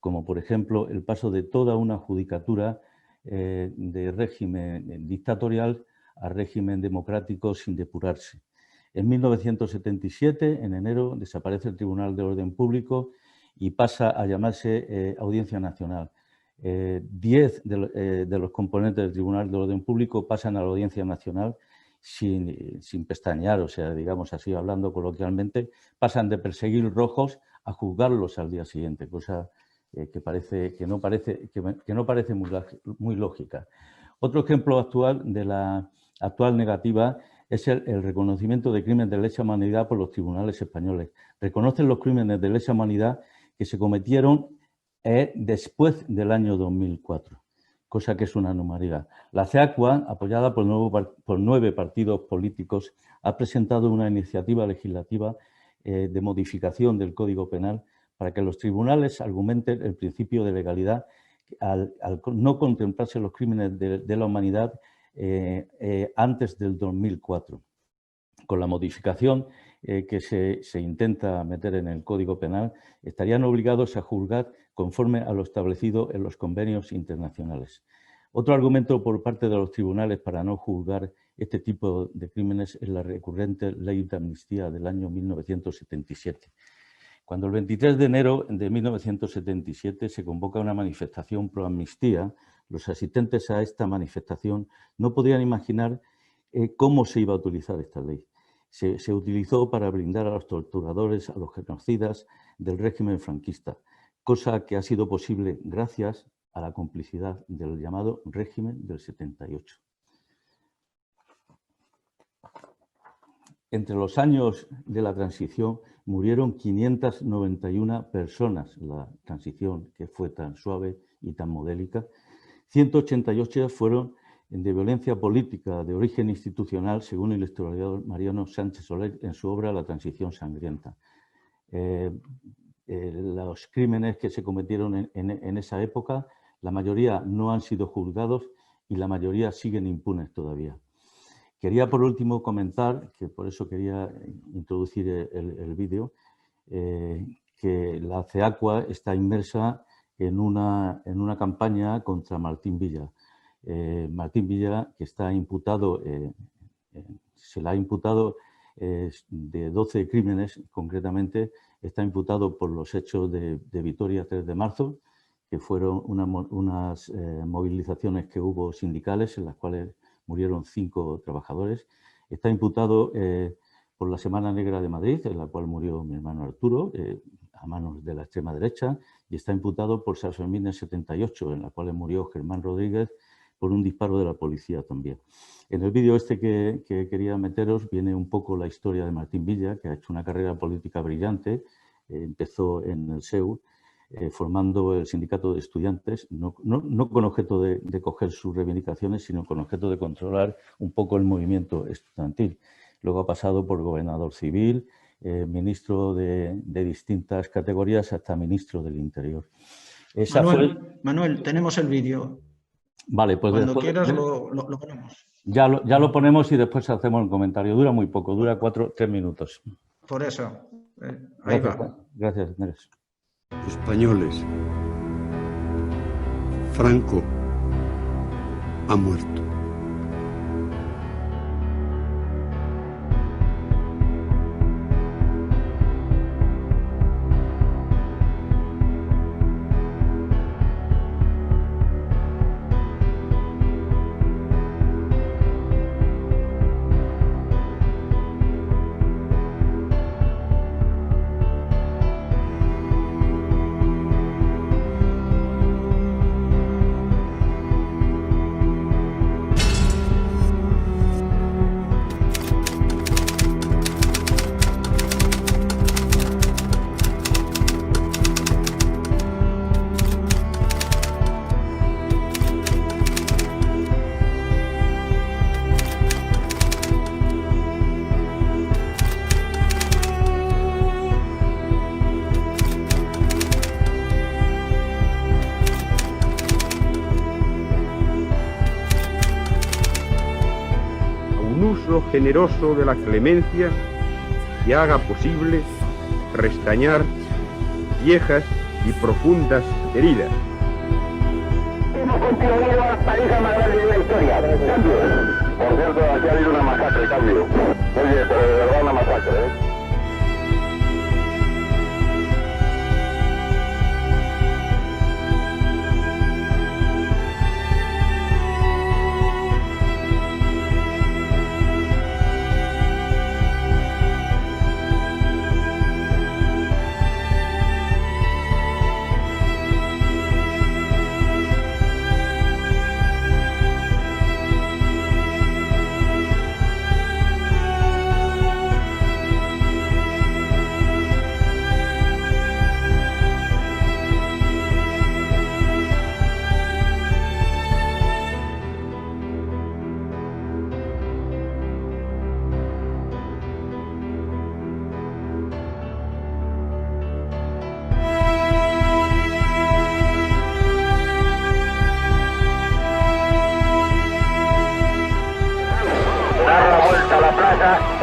como por ejemplo el paso de toda una judicatura de régimen dictatorial a régimen democrático sin depurarse. En 1977, en enero, desaparece el Tribunal de Orden Público y pasa a llamarse Audiencia Nacional. 10 de los componentes del Tribunal de Orden Público pasan a la Audiencia Nacional sin pestañear, o sea, digamos así, hablando coloquialmente, pasan de perseguir rojos a juzgarlos al día siguiente, cosa que no parece muy lógica. Otro ejemplo actual de la actual negativa es el reconocimiento de crímenes de lesa humanidad por los tribunales españoles. Reconocen los crímenes de lesa humanidad que se cometieron después del año 2004. Cosa que es una anomalía. La CEACUA, apoyada por 9 partidos políticos, ha presentado una iniciativa legislativa de modificación del Código Penal para que los tribunales argumenten el principio de legalidad al no contemplarse los crímenes de la humanidad antes del 2004. Con la modificación que se intenta meter en el Código Penal, estarían obligados a juzgar conforme a lo establecido en los convenios internacionales. Otro argumento por parte de los tribunales para no juzgar este tipo de crímenes es la recurrente Ley de Amnistía del año 1977. Cuando el 23 de enero de 1977 se convoca una manifestación pro amnistía, los asistentes a esta manifestación no podían imaginar cómo se iba a utilizar esta ley. Se utilizó para blindar a los torturadores, a los genocidas del régimen franquista, cosa que ha sido posible gracias a la complicidad del llamado régimen del 78. Entre los años de la transición murieron 591 personas, la transición que fue tan suave y tan modélica. 188 fueron de violencia política de origen institucional, según el historiador Mariano Sánchez Soler en su obra La transición sangrienta. Los crímenes que se cometieron en esa época, la mayoría no han sido juzgados y la mayoría siguen impunes todavía. Quería por último comentar, que por eso quería introducir el vídeo, que la CEACUA está inmersa en una campaña contra Martín Villa. Martín Villa, que está imputado, se le ha imputado de 12 crímenes, concretamente, está imputado por los hechos de Vitoria 3 de marzo, que fueron unas movilizaciones que hubo sindicales en las cuales murieron 5 trabajadores. Está imputado por la Semana Negra de Madrid, en la cual murió mi hermano Arturo, a manos de la extrema derecha, y está imputado por Sanfermines 78, en la cual murió Germán Rodríguez por un disparo de la policía también. En el vídeo este que quería meteros viene un poco la historia de Martín Villa, que ha hecho una carrera política brillante. Empezó en el SEU, formando el sindicato de estudiantes, no con objeto de coger sus reivindicaciones, sino con objeto de controlar un poco el movimiento estudiantil. Luego ha pasado por gobernador civil, ministro de distintas categorías, hasta ministro del Interior. Manuel, tenemos el vídeo. Vale, pues cuando quieras lo ponemos. Ya lo ponemos y después hacemos el comentario. Dura muy poco, dura 3 minutos. Por eso. Ahí va. Gracias, Neres. Españoles, Franco ha muerto. Generoso de la clemencia que haga posible restañar viejas y profundas heridas. Hemos contribuido a la hija más grande de la historia. Cambio. Por cierto, aquí ha habido una masacre, cambio. Oye, pero de verdad una masacre, ¿eh?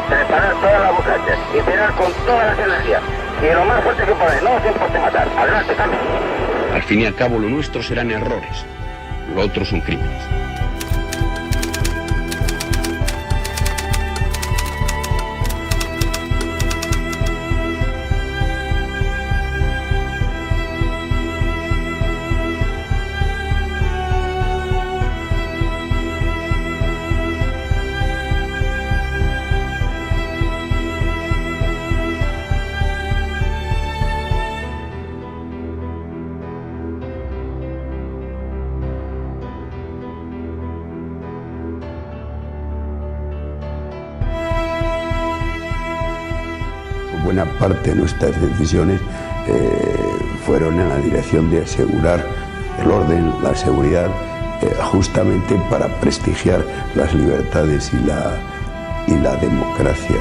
Preparar todas las muchachas y tirar con todas las energías y lo más fuerte que podáis, no os importe matar. Adelante, cambio. Al fin y al cabo, lo nuestro serán errores, lo otro son crímenes. Buena parte de nuestras decisiones fueron en la dirección de asegurar el orden, la seguridad, justamente para prestigiar las libertades y la democracia.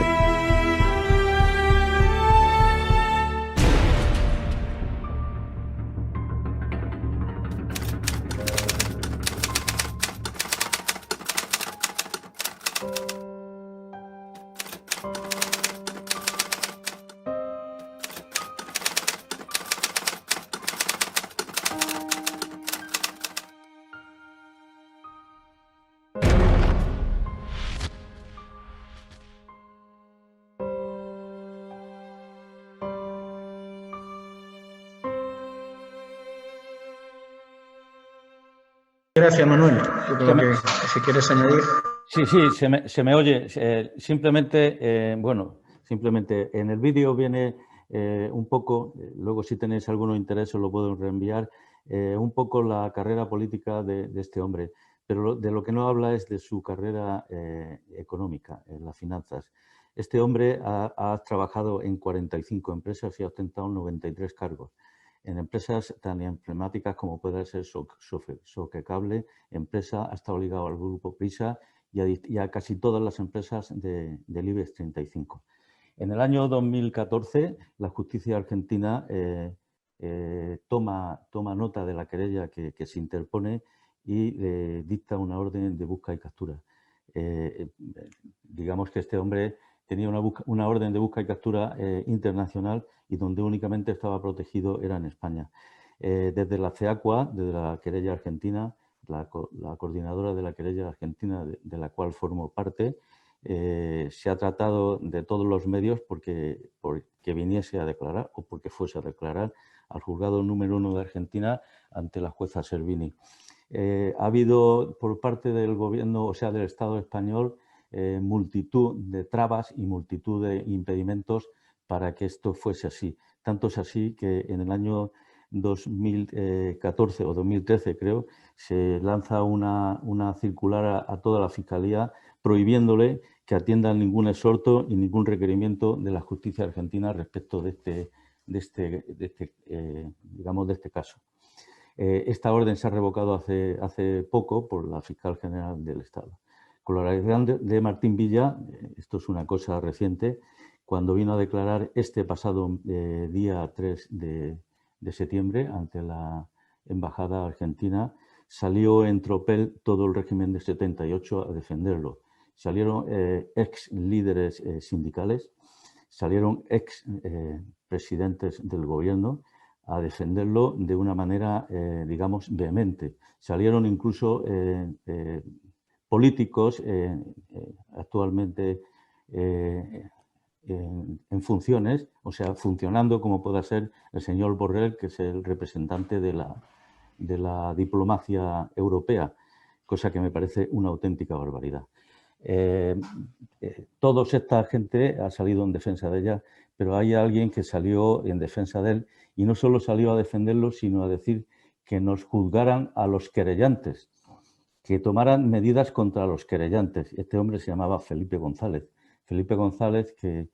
Gracias, Manuel. Si quieres añadir. Sí, se me oye. Simplemente en el vídeo viene un poco, luego si tenéis alguno interés os lo puedo reenviar, un poco la carrera política de este hombre. Pero de lo que no habla es de su carrera económica, en las finanzas. Este hombre ha trabajado en 45 empresas y ha ostentado 93 cargos. En empresas tan emblemáticas como puede ser Socecable, empresa, ha estado ligado al grupo Prisa y a casi todas las empresas del IBEX 35. En el año 2014, la justicia argentina toma nota de la querella que se interpone y dicta una orden de busca y captura. Digamos que este hombre tenía una orden de busca y captura internacional y donde únicamente estaba protegido era en España. Desde la CEACUA, desde la querella argentina, la coordinadora de la querella argentina, de la cual formo parte, se ha tratado de todos los medios porque viniese a declarar o porque fuese a declarar al juzgado número 1 de Argentina ante la jueza Servini. Ha habido por parte del gobierno, o sea, del Estado español, multitud de trabas y multitud de impedimentos para que esto fuese así. Tanto es así que en el año 2014 o 2013, creo, se lanza una circular a toda la Fiscalía prohibiéndole que atiendan ningún exhorto y ningún requerimiento de la justicia argentina respecto de este caso. Esta orden se ha revocado hace poco por la fiscal general del Estado. Con la declaración de Martín Villa, esto es una cosa reciente, cuando vino a declarar este pasado día 3 de septiembre ante la Embajada Argentina, salió en tropel todo el régimen de 78 a defenderlo. Salieron ex líderes sindicales, salieron ex presidentes del gobierno a defenderlo de una manera, digamos, vehemente. Salieron incluso políticos actualmente en funciones, o sea, funcionando como pueda ser el señor Borrell, que es el representante de la diplomacia europea, cosa que me parece una auténtica barbaridad. Toda esta gente ha salido en defensa de ella, pero hay alguien que salió en defensa de él y no solo salió a defenderlo, sino a decir que nos juzgaran a los querellantes, que tomaran medidas contra los querellantes. Este hombre se llamaba Felipe González. Felipe González, que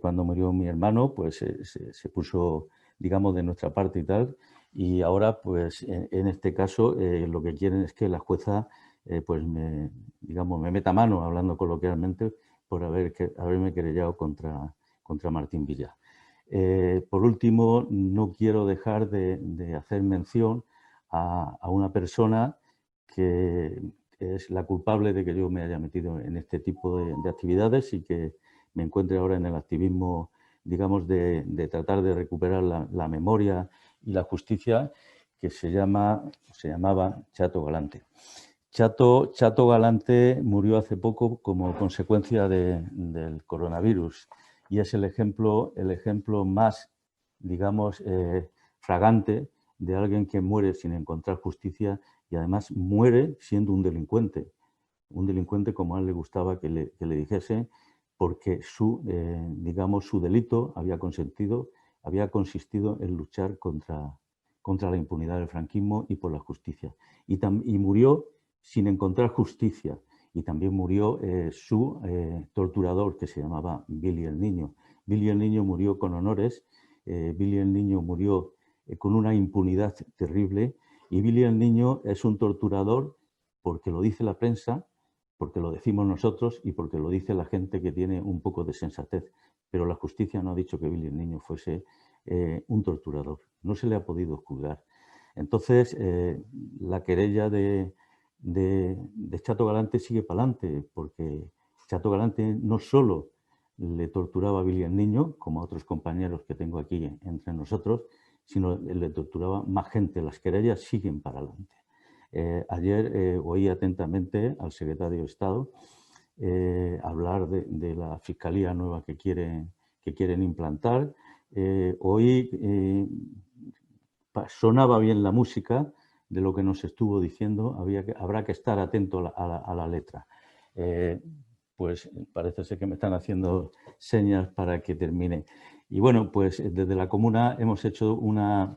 cuando murió mi hermano, pues se puso, digamos, de nuestra parte y tal, y ahora, pues, en este caso, lo que quieren es que la jueza, pues, me meta mano, hablando coloquialmente, por haberme querellado contra Martín Villa. Por último, no quiero dejar de hacer mención a una persona que es la culpable de que yo me haya metido en este tipo de actividades y que me encuentre ahora en el activismo, digamos, de tratar de recuperar la memoria y la justicia, que se llamaba Chato Galante. Chato Galante murió hace poco como consecuencia del coronavirus y es el ejemplo más, digamos, fragante de alguien que muere sin encontrar justicia y además muere siendo un delincuente como a él le gustaba que le dijese, porque su delito había consistido en luchar contra la impunidad del franquismo y por la justicia. Y murió sin encontrar justicia. Y también murió su torturador, que se llamaba Billy el Niño. Billy el Niño murió con honores, Billy el Niño murió con una impunidad terrible, y Billy el Niño es un torturador porque lo dice la prensa, porque lo decimos nosotros y porque lo dice la gente que tiene un poco de sensatez. Pero la justicia no ha dicho que Billy el Niño fuese un torturador. No se le ha podido juzgar. Entonces, la querella de Chato Galante sigue para adelante, porque Chato Galante no solo le torturaba a Billy el Niño, como a otros compañeros que tengo aquí entre nosotros, sino le torturaba más gente. Las querellas siguen para adelante. Ayer oí atentamente al secretario de Estado hablar de la fiscalía nueva que quieren implantar. Sonaba bien la música, de lo que nos estuvo diciendo, habrá que estar atento a la letra. Pues parece ser que me están haciendo señas para que termine. Y bueno, pues desde la comuna hemos hecho una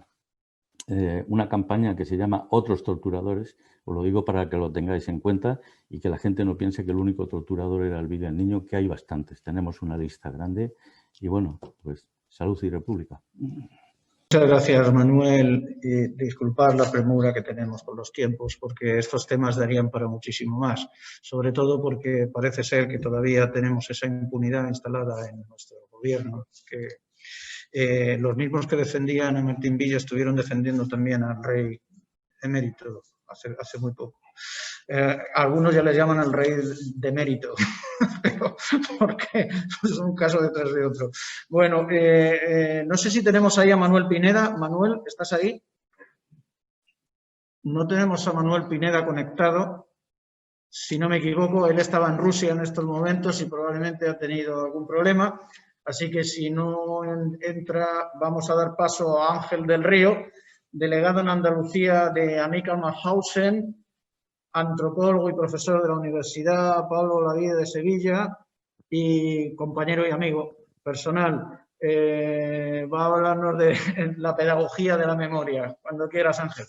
campaña que se llama Otros Torturadores. Os lo digo para que lo tengáis en cuenta y que la gente no piense que el único torturador era el William Niño, que hay bastantes. Tenemos una lista grande y bueno, pues salud y república. Muchas gracias, Manuel. Disculpad la premura que tenemos con los tiempos, porque estos temas darían para muchísimo más, sobre todo porque parece ser que todavía tenemos esa impunidad instalada en nuestro gobierno, que los mismos que defendían a Martín Villa estuvieron defendiendo también al rey emérito hace muy poco. Algunos ya le llaman al rey de mérito, pero porque es un caso detrás de otro. Bueno, no sé si tenemos ahí a Manuel Pineda. Manuel, ¿estás ahí? No tenemos a Manuel Pineda conectado. Si no me equivoco, él estaba en Rusia en estos momentos y probablemente ha tenido algún problema. Así que si no entra, vamos a dar paso a Ángel del Río, delegado en Andalucía de Amílcar Mauthausen, antropólogo y profesor de la Universidad Pablo Olavide de Sevilla y compañero y amigo personal. Va a hablarnos de la pedagogía de la memoria. Cuando quieras, Ángel.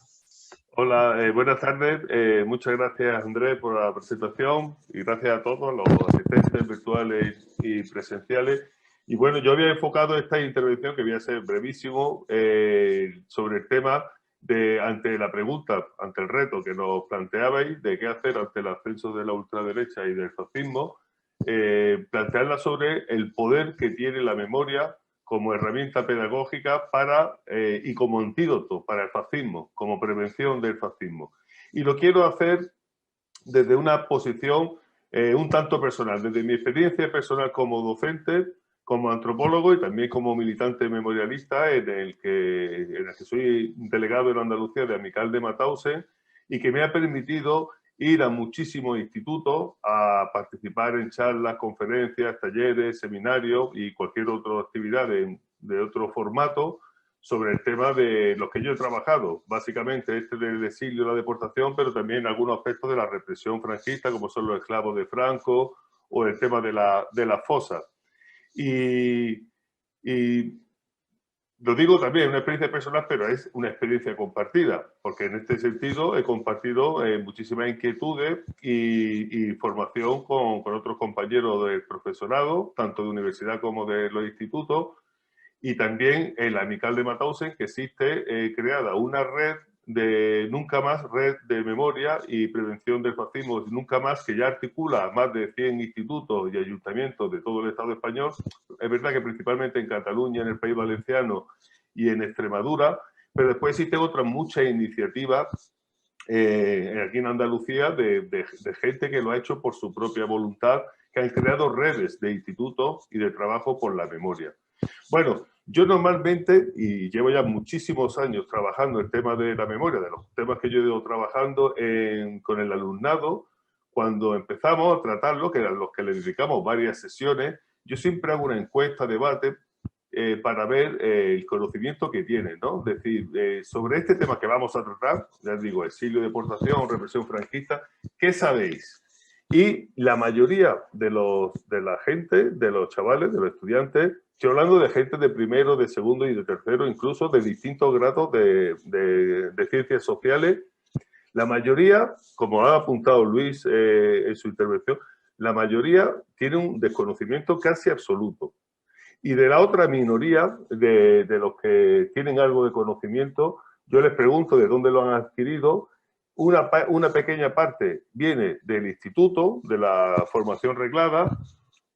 Hola, buenas tardes. Muchas gracias, Andrés, por la presentación y gracias a todos los asistentes virtuales y presenciales. Y bueno, yo había enfocado esta intervención, que voy a ser brevísimo, sobre el tema ante la pregunta, ante el reto que nos planteabais de qué hacer ante el ascenso de la ultraderecha y del fascismo, plantearla sobre el poder que tiene la memoria como herramienta pedagógica y como antídoto para el fascismo, como prevención del fascismo. Y lo quiero hacer desde una posición un tanto personal, desde mi experiencia personal como docente, como antropólogo y también como militante memorialista en el que soy delegado en Andalucía de Amílcar Mauthausen y que me ha permitido ir a muchísimos institutos a participar en charlas, conferencias, talleres, seminarios y cualquier otra actividad de otro formato sobre el tema de los que yo he trabajado, básicamente del exilio, la deportación, pero también algunos aspectos de la represión franquista, como son los esclavos de Franco o el tema de la fosa. Y lo digo también, una experiencia personal, pero es una experiencia compartida, porque en este sentido he compartido muchísimas inquietudes y formación con otros compañeros del profesorado, tanto de universidad como de los institutos, y también en la Amílcar Mauthausen, que existe creada una red de Nunca Más, red de memoria y prevención del fascismo, Nunca Más, que ya articula más de 100 institutos y ayuntamientos de todo el Estado español. Es verdad que principalmente en Cataluña, en el País Valenciano y en Extremadura, pero después existen otras muchas iniciativas aquí en Andalucía de gente que lo ha hecho por su propia voluntad, que han creado redes de institutos y de trabajo por la memoria. Bueno, yo normalmente, y llevo ya muchísimos años trabajando el tema de la memoria, de los temas que yo he ido trabajando con el alumnado, cuando empezamos a tratarlo, que eran los que le dedicamos varias sesiones, yo siempre hago una encuesta, debate, para ver el conocimiento que tienen, ¿no? Es decir, sobre este tema que vamos a tratar, ya digo, exilio, deportación, represión franquista, ¿qué sabéis? Y la mayoría de la gente, de los chavales, de los estudiantes, estoy hablando de gente de primero, de segundo y de tercero, incluso de distintos grados de ciencias sociales. La mayoría, como ha apuntado Luis en su intervención, la mayoría tiene un desconocimiento casi absoluto. Y de la otra minoría, de los que tienen algo de conocimiento, yo les pregunto de dónde lo han adquirido. Una pequeña parte viene del instituto, de la formación reglada.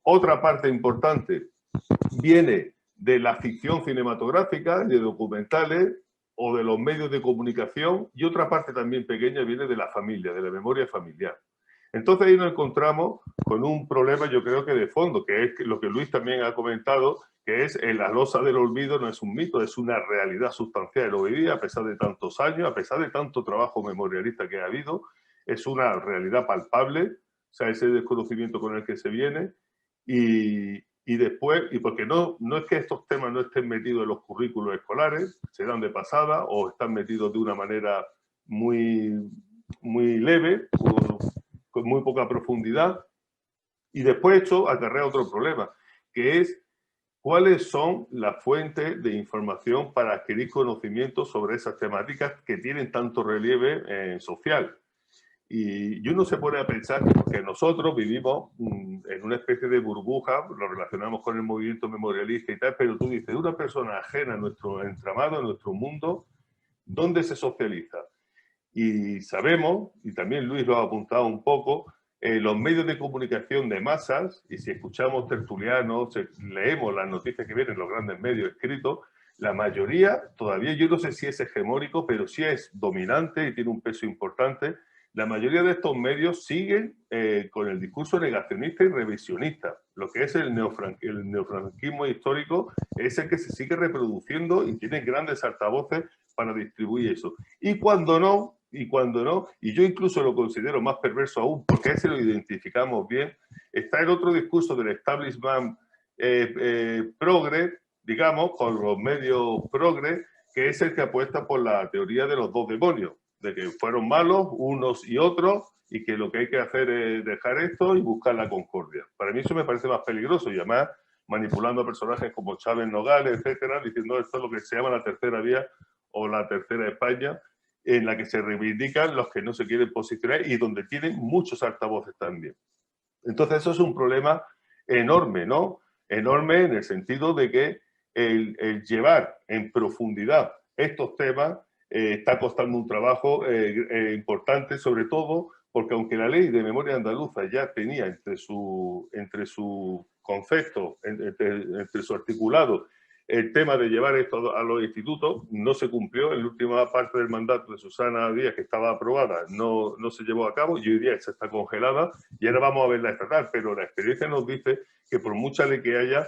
Otra parte importante viene de la ficción cinematográfica, de documentales o de los medios de comunicación, y otra parte también pequeña viene de la familia, de la memoria familiar. Entonces ahí nos encontramos con un problema, yo creo que de fondo, que es lo que Luis también ha comentado, que es la losa del olvido no es un mito, es una realidad sustancial. Hoy día, a pesar de tantos años, a pesar de tanto trabajo memorialista que ha habido, es una realidad palpable, o sea, ese desconocimiento con el que se viene, y después, y porque no es que estos temas no estén metidos en los currículos escolares, se dan de pasada o están metidos de una manera muy leve, con muy poca profundidad. Y después esto acarrea otro problema, que es cuáles son las fuentes de información para adquirir conocimiento sobre esas temáticas que tienen tanto relieve social. Y uno se pone a pensar que nosotros vivimos en una especie de burbuja, lo relacionamos con el movimiento memorialista y tal, pero tú dices, una persona ajena a nuestro entramado, a nuestro mundo, ¿dónde se socializa? Y sabemos, y también Luis lo ha apuntado un poco, los medios de comunicación de masas, y si escuchamos tertulianos, leemos las noticias que vienen en los grandes medios escritos, la mayoría, todavía yo no sé si es hegemónico, pero sí es dominante y tiene un peso importante. La mayoría de estos medios siguen con el discurso negacionista y revisionista. Lo que es el neofranquismo histórico es el que se sigue reproduciendo y tiene grandes altavoces para distribuir eso. Y cuando no, y yo incluso lo considero más perverso aún, porque a ese lo identificamos bien, está el otro discurso del establishment progre, digamos, con los medios progre, que es el que apuesta por la teoría de los dos demonios, de que fueron malos unos y otros y que lo que hay que hacer es dejar esto y buscar la concordia. Para mí eso me parece más peligroso y además manipulando a personajes como Chávez Nogales, etcétera, diciendo esto es lo que se llama la tercera vía o la tercera España, en la que se reivindican los que no se quieren posicionar y donde tienen muchos altavoces también. Entonces eso es un problema enorme, ¿no? Enorme en el sentido de que el llevar en profundidad estos temas está costando un trabajo importante, sobre todo porque aunque la ley de memoria andaluza ya tenía entre su concepto, entre su articulado, el tema de llevar esto a los institutos, no se cumplió. En la última parte del mandato de Susana Díaz, que estaba aprobada, no se llevó a cabo y hoy día esa está congelada y ahora vamos a ver la estatal, pero la experiencia nos dice que por mucha ley que haya,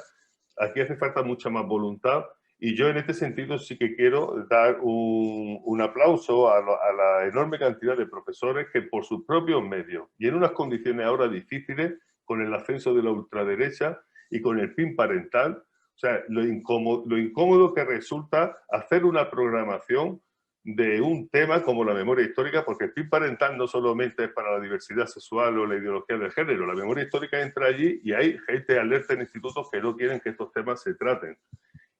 aquí hace falta mucha más voluntad. Y yo en este sentido sí que quiero dar un aplauso a la enorme cantidad de profesores que por sus propios medios y en unas condiciones ahora difíciles, con el ascenso de la ultraderecha y con el PIN parental, o sea, lo incómodo que resulta hacer una programación de un tema como la memoria histórica, porque el PIN parental no solamente es para la diversidad sexual o la ideología de género, la memoria histórica entra allí y hay gente alerta en institutos que no quieren que estos temas se traten.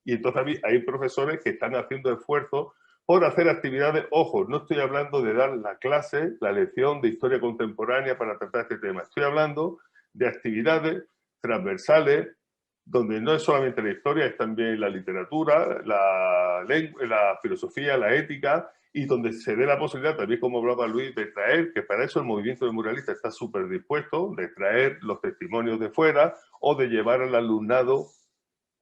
Y entonces hay profesores que están haciendo esfuerzos por hacer actividades. Ojo, no estoy hablando de dar la clase, la lección de historia contemporánea para tratar este tema. Estoy hablando de actividades transversales, donde no es solamente la historia, es también la literatura, la filosofía, la ética, y donde se dé la posibilidad, también como hablaba Luis, de traer, que para eso el movimiento memorialista está súper dispuesto, de traer los testimonios de fuera o de llevar al alumnado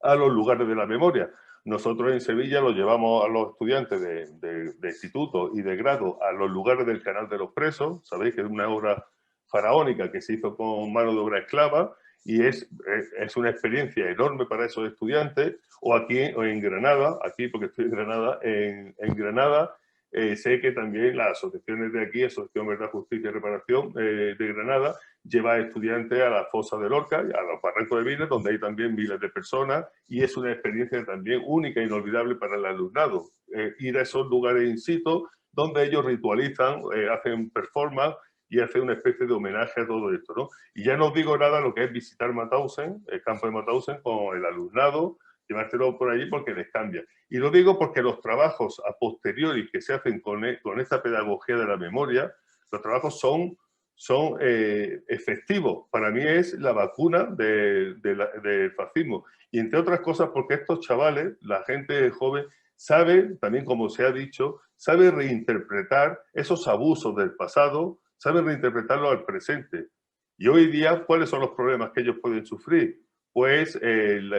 a los lugares de la memoria. Nosotros en Sevilla lo llevamos a los estudiantes de instituto y de grado a los lugares del Canal de los Presos. Sabéis que es una obra faraónica que se hizo con mano de obra esclava y es una experiencia enorme para esos estudiantes. O aquí, o en Granada, aquí porque estoy en Granada, en Granada sé que también las asociaciones de aquí, Asociación Verdad, Justicia y Reparación de Granada, lleva a estudiantes a la fosa de Lorca, a los barrancos de Vines, donde hay también miles de personas, y es una experiencia también única e inolvidable para el alumnado. Ir a esos lugares in situ, donde ellos ritualizan, hacen performance y hacen una especie de homenaje a todo esto, ¿no? Y ya no os digo nada lo que es visitar Mauthausen, el campo de Mauthausen, con el alumnado, llevárselo por allí porque les cambia. Y lo digo porque los trabajos a posteriori que se hacen con esta pedagogía de la memoria, los trabajos son efectivos. Para mí es la vacuna del fascismo. Y entre otras cosas porque estos chavales, la gente joven, sabe, también como se ha dicho, sabe reinterpretar esos abusos del pasado, sabe reinterpretarlo al presente. Y hoy día, ¿cuáles son los problemas que ellos pueden sufrir? Pues el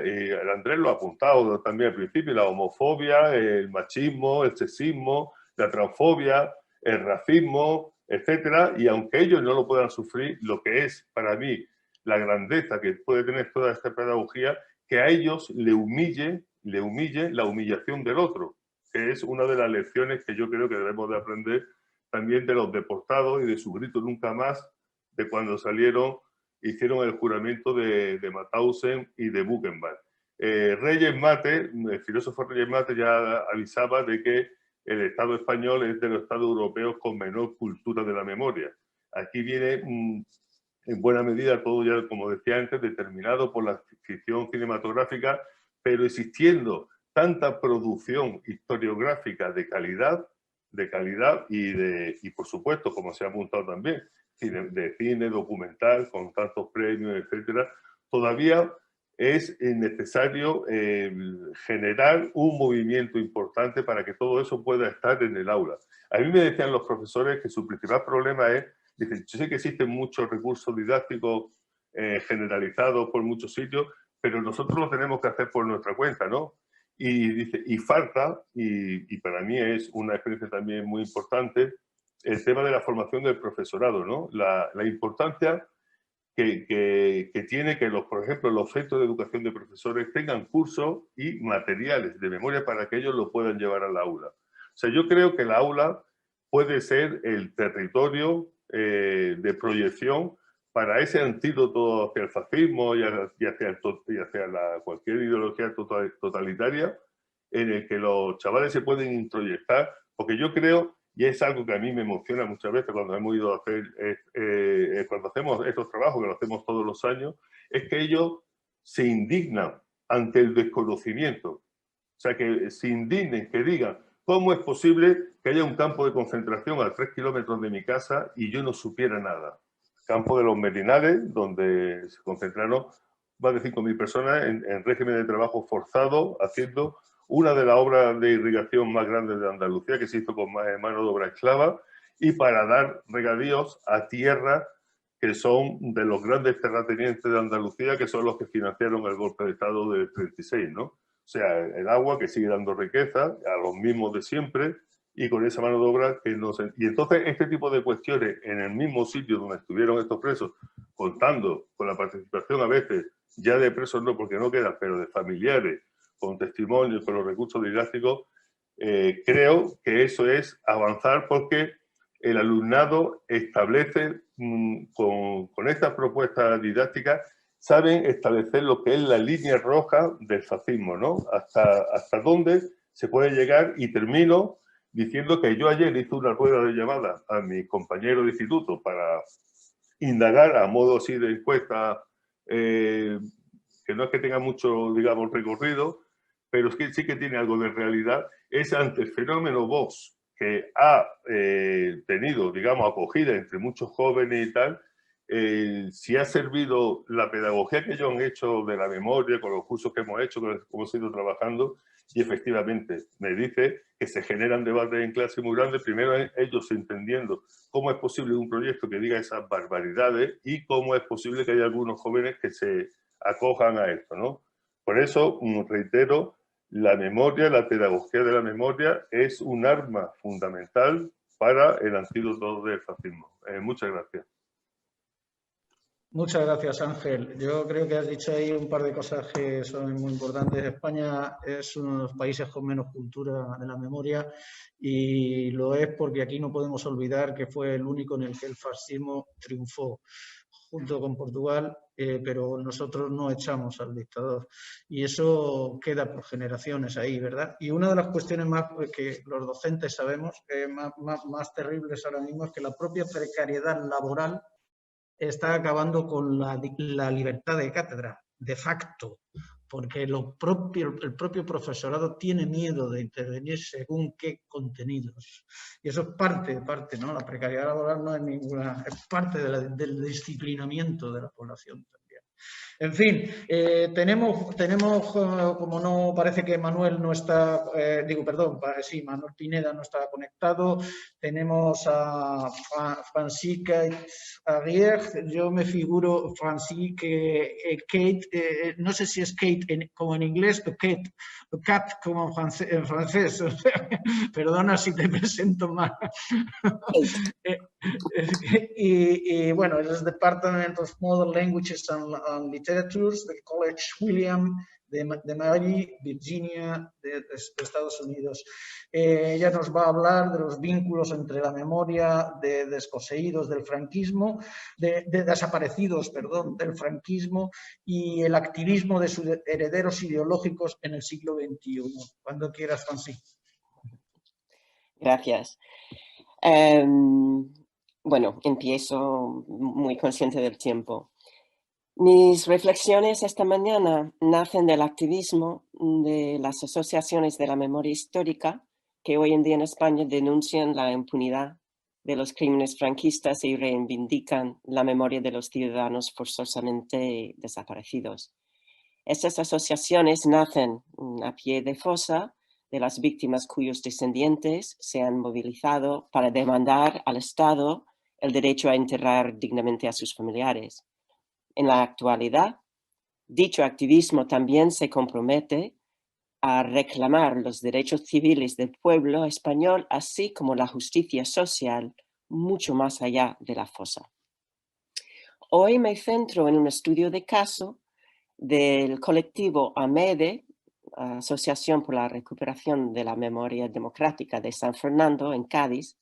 Andrés lo ha apuntado también al principio, la homofobia, el machismo, el sexismo, la transfobia, el racismo, etcétera, y aunque ellos no lo puedan sufrir, lo que es para mí la grandeza que puede tener toda esta pedagogía, que a ellos le humille la humillación del otro, que es una de las lecciones que yo creo que debemos de aprender también de los deportados y de su grito nunca más, de cuando hicieron el juramento de Mauthausen y de Buchenwald. Reyes Mate, el filósofo Reyes Mate ya avisaba de que el Estado español es de los Estados europeos con menor cultura de la memoria. Aquí viene, en buena medida, todo ya, como decía antes, determinado por la ficción cinematográfica, pero existiendo tanta producción historiográfica de calidad y por supuesto, como se ha apuntado también, de cine, documental, con tantos premios, etcétera, todavía es necesario generar un movimiento importante para que todo eso pueda estar en el aula. A mí me decían los profesores que su principal problema es, dicen, yo sé que existen muchos recursos didácticos generalizados por muchos sitios, pero nosotros lo tenemos que hacer por nuestra cuenta, ¿no? Y dice, y falta, y para mí es una experiencia también muy importante, el tema de la formación del profesorado, ¿no? La importancia que tiene que, por ejemplo, los centros de educación de profesores tengan cursos y materiales de memoria para que ellos lo puedan llevar al aula. O sea, yo creo que el aula puede ser el territorio de proyección para ese antídoto hacia el fascismo y hacia cualquier ideología totalitaria en el que los chavales se pueden introyectar, porque yo creo, y es algo que a mí me emociona muchas veces cuando hemos ido a hacer, cuando hacemos estos trabajos, que lo hacemos todos los años, es que ellos se indignan ante el desconocimiento. O sea, que se indignen, que digan, ¿cómo es posible que haya un campo de concentración a 3 kilómetros de mi casa y yo no supiera nada? Campo de los Merinales, donde se concentraron más de 5.000 personas en régimen de trabajo forzado, haciendo una de las obras de irrigación más grandes de Andalucía, que se hizo con mano de obra esclava, y para dar regadíos a tierras que son de los grandes terratenientes de Andalucía, que son los que financiaron el golpe de Estado del 36, ¿no? O sea, el agua que sigue dando riqueza a los mismos de siempre, y con esa mano de obra que no se... Y entonces este tipo de cuestiones en el mismo sitio donde estuvieron estos presos, contando con la participación a veces, ya de presos no porque no quedan, pero de familiares, con testimonios, con los recursos didácticos, creo que eso es avanzar porque el alumnado establece, con estas propuestas didácticas, saben establecer lo que es la línea roja del fascismo, ¿no? Hasta dónde se puede llegar, y termino diciendo que yo ayer hice una rueda de llamada a mis compañeros de instituto para indagar a modo así de encuesta, que no es que tenga mucho, digamos, recorrido, pero es que sí que tiene algo de realidad, es ante el fenómeno Vox, que ha tenido, digamos, acogida entre muchos jóvenes y tal, si ha servido la pedagogía que ellos han hecho de la memoria, con los cursos que hemos hecho, que hemos ido trabajando, y efectivamente me dice que se generan debates en clase muy grandes, primero ellos entendiendo cómo es posible un proyecto que diga esas barbaridades y cómo es posible que haya algunos jóvenes que se acojan a esto, ¿no? Por eso, reitero, la memoria, la pedagogía de la memoria es un arma fundamental para el antídoto del fascismo. Muchas gracias. Muchas gracias, Ángel. Yo creo que has dicho ahí un par de cosas que son muy importantes. España es uno de los países con menos cultura de la memoria, y lo es porque aquí no podemos olvidar que fue el único en el que el fascismo triunfó, junto con Portugal, pero nosotros no echamos al dictador. Y eso queda por generaciones ahí, ¿verdad? Y una de las cuestiones más que los docentes sabemos, más terribles ahora mismo, es que la propia precariedad laboral está acabando con la libertad de cátedra, de facto, porque el propio profesorado tiene miedo de intervenir según qué contenidos. Y eso es parte, ¿no? La precariedad laboral no es ninguna, es parte del disciplinamiento de la población también. En fin, tenemos, como no parece que Manuel no está, sí, Manuel Pineda no está conectado, tenemos a Francisca Aguirre, yo me figuro, Kate, no sé si es Kate como en inglés o Kate, Cat como en francés, perdona si te presento mal. Y bueno, el Department of Modern Languages and Literatures del College William de Mary, Virginia, de Estados Unidos. Ella nos va a hablar de los vínculos entre la memoria de desposeídos del franquismo, de desaparecidos, perdón, del franquismo, y el activismo de sus herederos ideológicos en el siglo XXI. Cuando quieras, Francisco. Gracias. Bueno, empiezo muy consciente del tiempo. Mis reflexiones esta mañana nacen del activismo de las asociaciones de la memoria histórica que hoy en día en España denuncian la impunidad de los crímenes franquistas y reivindican la memoria de los ciudadanos forzosamente desaparecidos. Estas asociaciones nacen a pie de fosa de las víctimas cuyos descendientes se han movilizado para demandar al Estado el derecho a enterrar dignamente a sus familiares. En la actualidad, dicho activismo también se compromete a reclamar los derechos civiles del pueblo español, así como la justicia social, mucho más allá de la fosa. Hoy me centro en un estudio de caso del colectivo AMEDE, Asociación por la Recuperación de la Memoria Democrática de San Fernando, en Cádiz.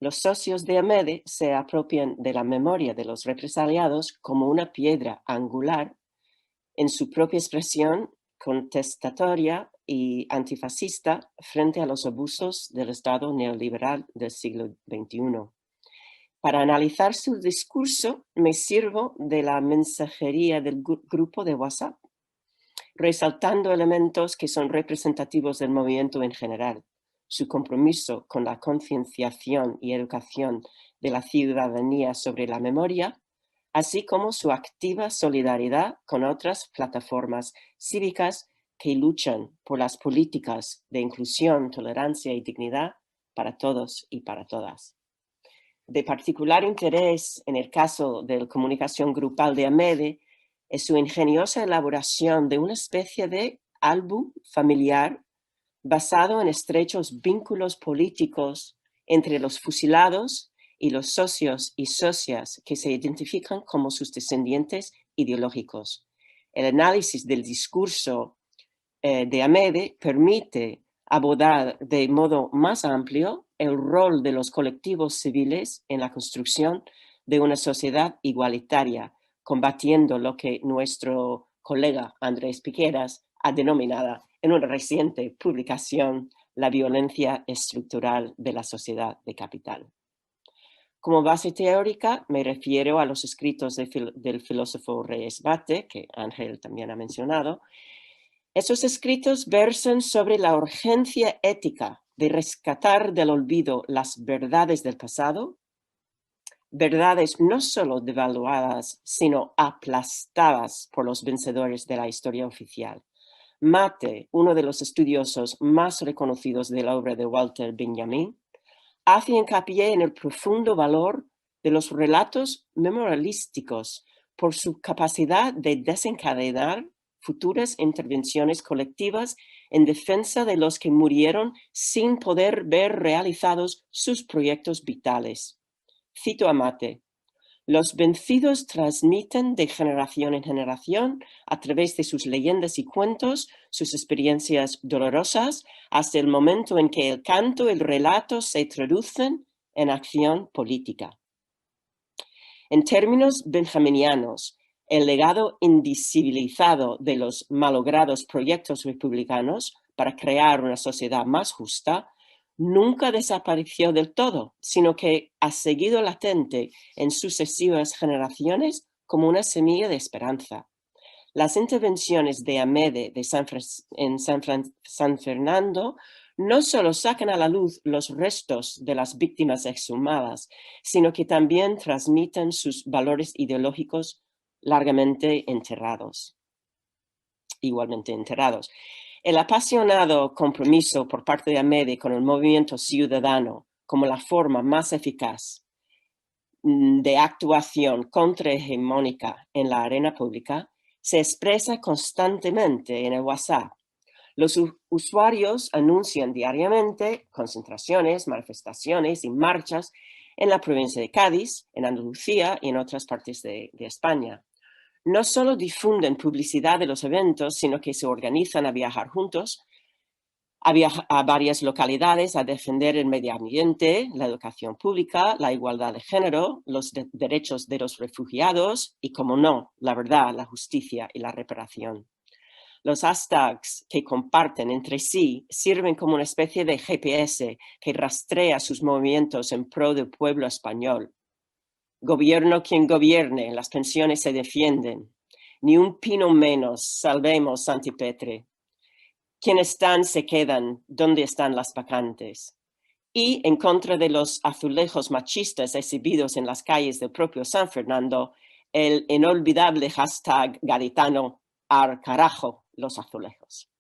Los socios de AMEDE se apropian de la memoria de los represaliados como una piedra angular en su propia expresión contestatoria y antifascista frente a los abusos del Estado neoliberal del siglo XXI. Para analizar su discurso me sirvo de la mensajería del grupo de WhatsApp, resaltando elementos que son representativos del movimiento en general. Su compromiso con la concienciación y educación de la ciudadanía sobre la memoria, así como su activa solidaridad con otras plataformas cívicas que luchan por las políticas de inclusión, tolerancia y dignidad para todos y para todas. De particular interés en el caso de la comunicación grupal de AMEDE es su ingeniosa elaboración de una especie de álbum familiar basado en estrechos vínculos políticos entre los fusilados y los socios y socias que se identifican como sus descendientes ideológicos. El análisis del discurso de AMEDE permite abordar de modo más amplio el rol de los colectivos civiles en la construcción de una sociedad igualitaria, combatiendo lo que nuestro colega Andrés Piqueras ha denominado en una reciente publicación la violencia estructural de la sociedad de capital. Como base teórica me refiero a los escritos del filósofo Reyes Bate, que Ángel también ha mencionado. Esos escritos versan sobre la urgencia ética de rescatar del olvido las verdades del pasado, verdades no solo devaluadas, sino aplastadas por los vencedores de la historia oficial. Mate, uno de los estudiosos más reconocidos de la obra de Walter Benjamin, hace hincapié en el profundo valor de los relatos memorialísticos por su capacidad de desencadenar futuras intervenciones colectivas en defensa de los que murieron sin poder ver realizados sus proyectos vitales. Cito a Mate: los vencidos transmiten de generación en generación, a través de sus leyendas y cuentos, sus experiencias dolorosas, hasta el momento en que el canto y el relato se traducen en acción política. En términos benjaminianos, el legado invisibilizado de los malogrados proyectos republicanos para crear una sociedad más justa nunca desapareció del todo, sino que ha seguido latente en sucesivas generaciones como una semilla de esperanza. Las intervenciones de AMEDE en San Fernando no solo sacan a la luz los restos de las víctimas exhumadas, sino que también transmiten sus valores ideológicos largamente enterrados, igualmente enterrados. El apasionado compromiso por parte de AMEDE con el movimiento ciudadano como la forma más eficaz de actuación contrahegemónica en la arena pública se expresa constantemente en el WhatsApp. Los usuarios anuncian diariamente concentraciones, manifestaciones y marchas en la provincia de Cádiz, en Andalucía y en otras partes de España. No solo difunden publicidad de los eventos, sino que se organizan a viajar juntos a varias localidades a defender el medio ambiente, la educación pública, la igualdad de género, los derechos de los refugiados y, como no, la verdad, la justicia y la reparación. Los hashtags que comparten entre sí sirven como una especie de GPS que rastrea sus movimientos en pro del pueblo español. Gobierno quien gobierne, las pensiones se defienden. Ni un pino menos, salvemos Santipetre. Quienes están se quedan, ¿dónde están las vacantes? Y en contra de los azulejos machistas exhibidos en las calles del propio San Fernando, el inolvidable hashtag gaditano ar carajo los azulejos.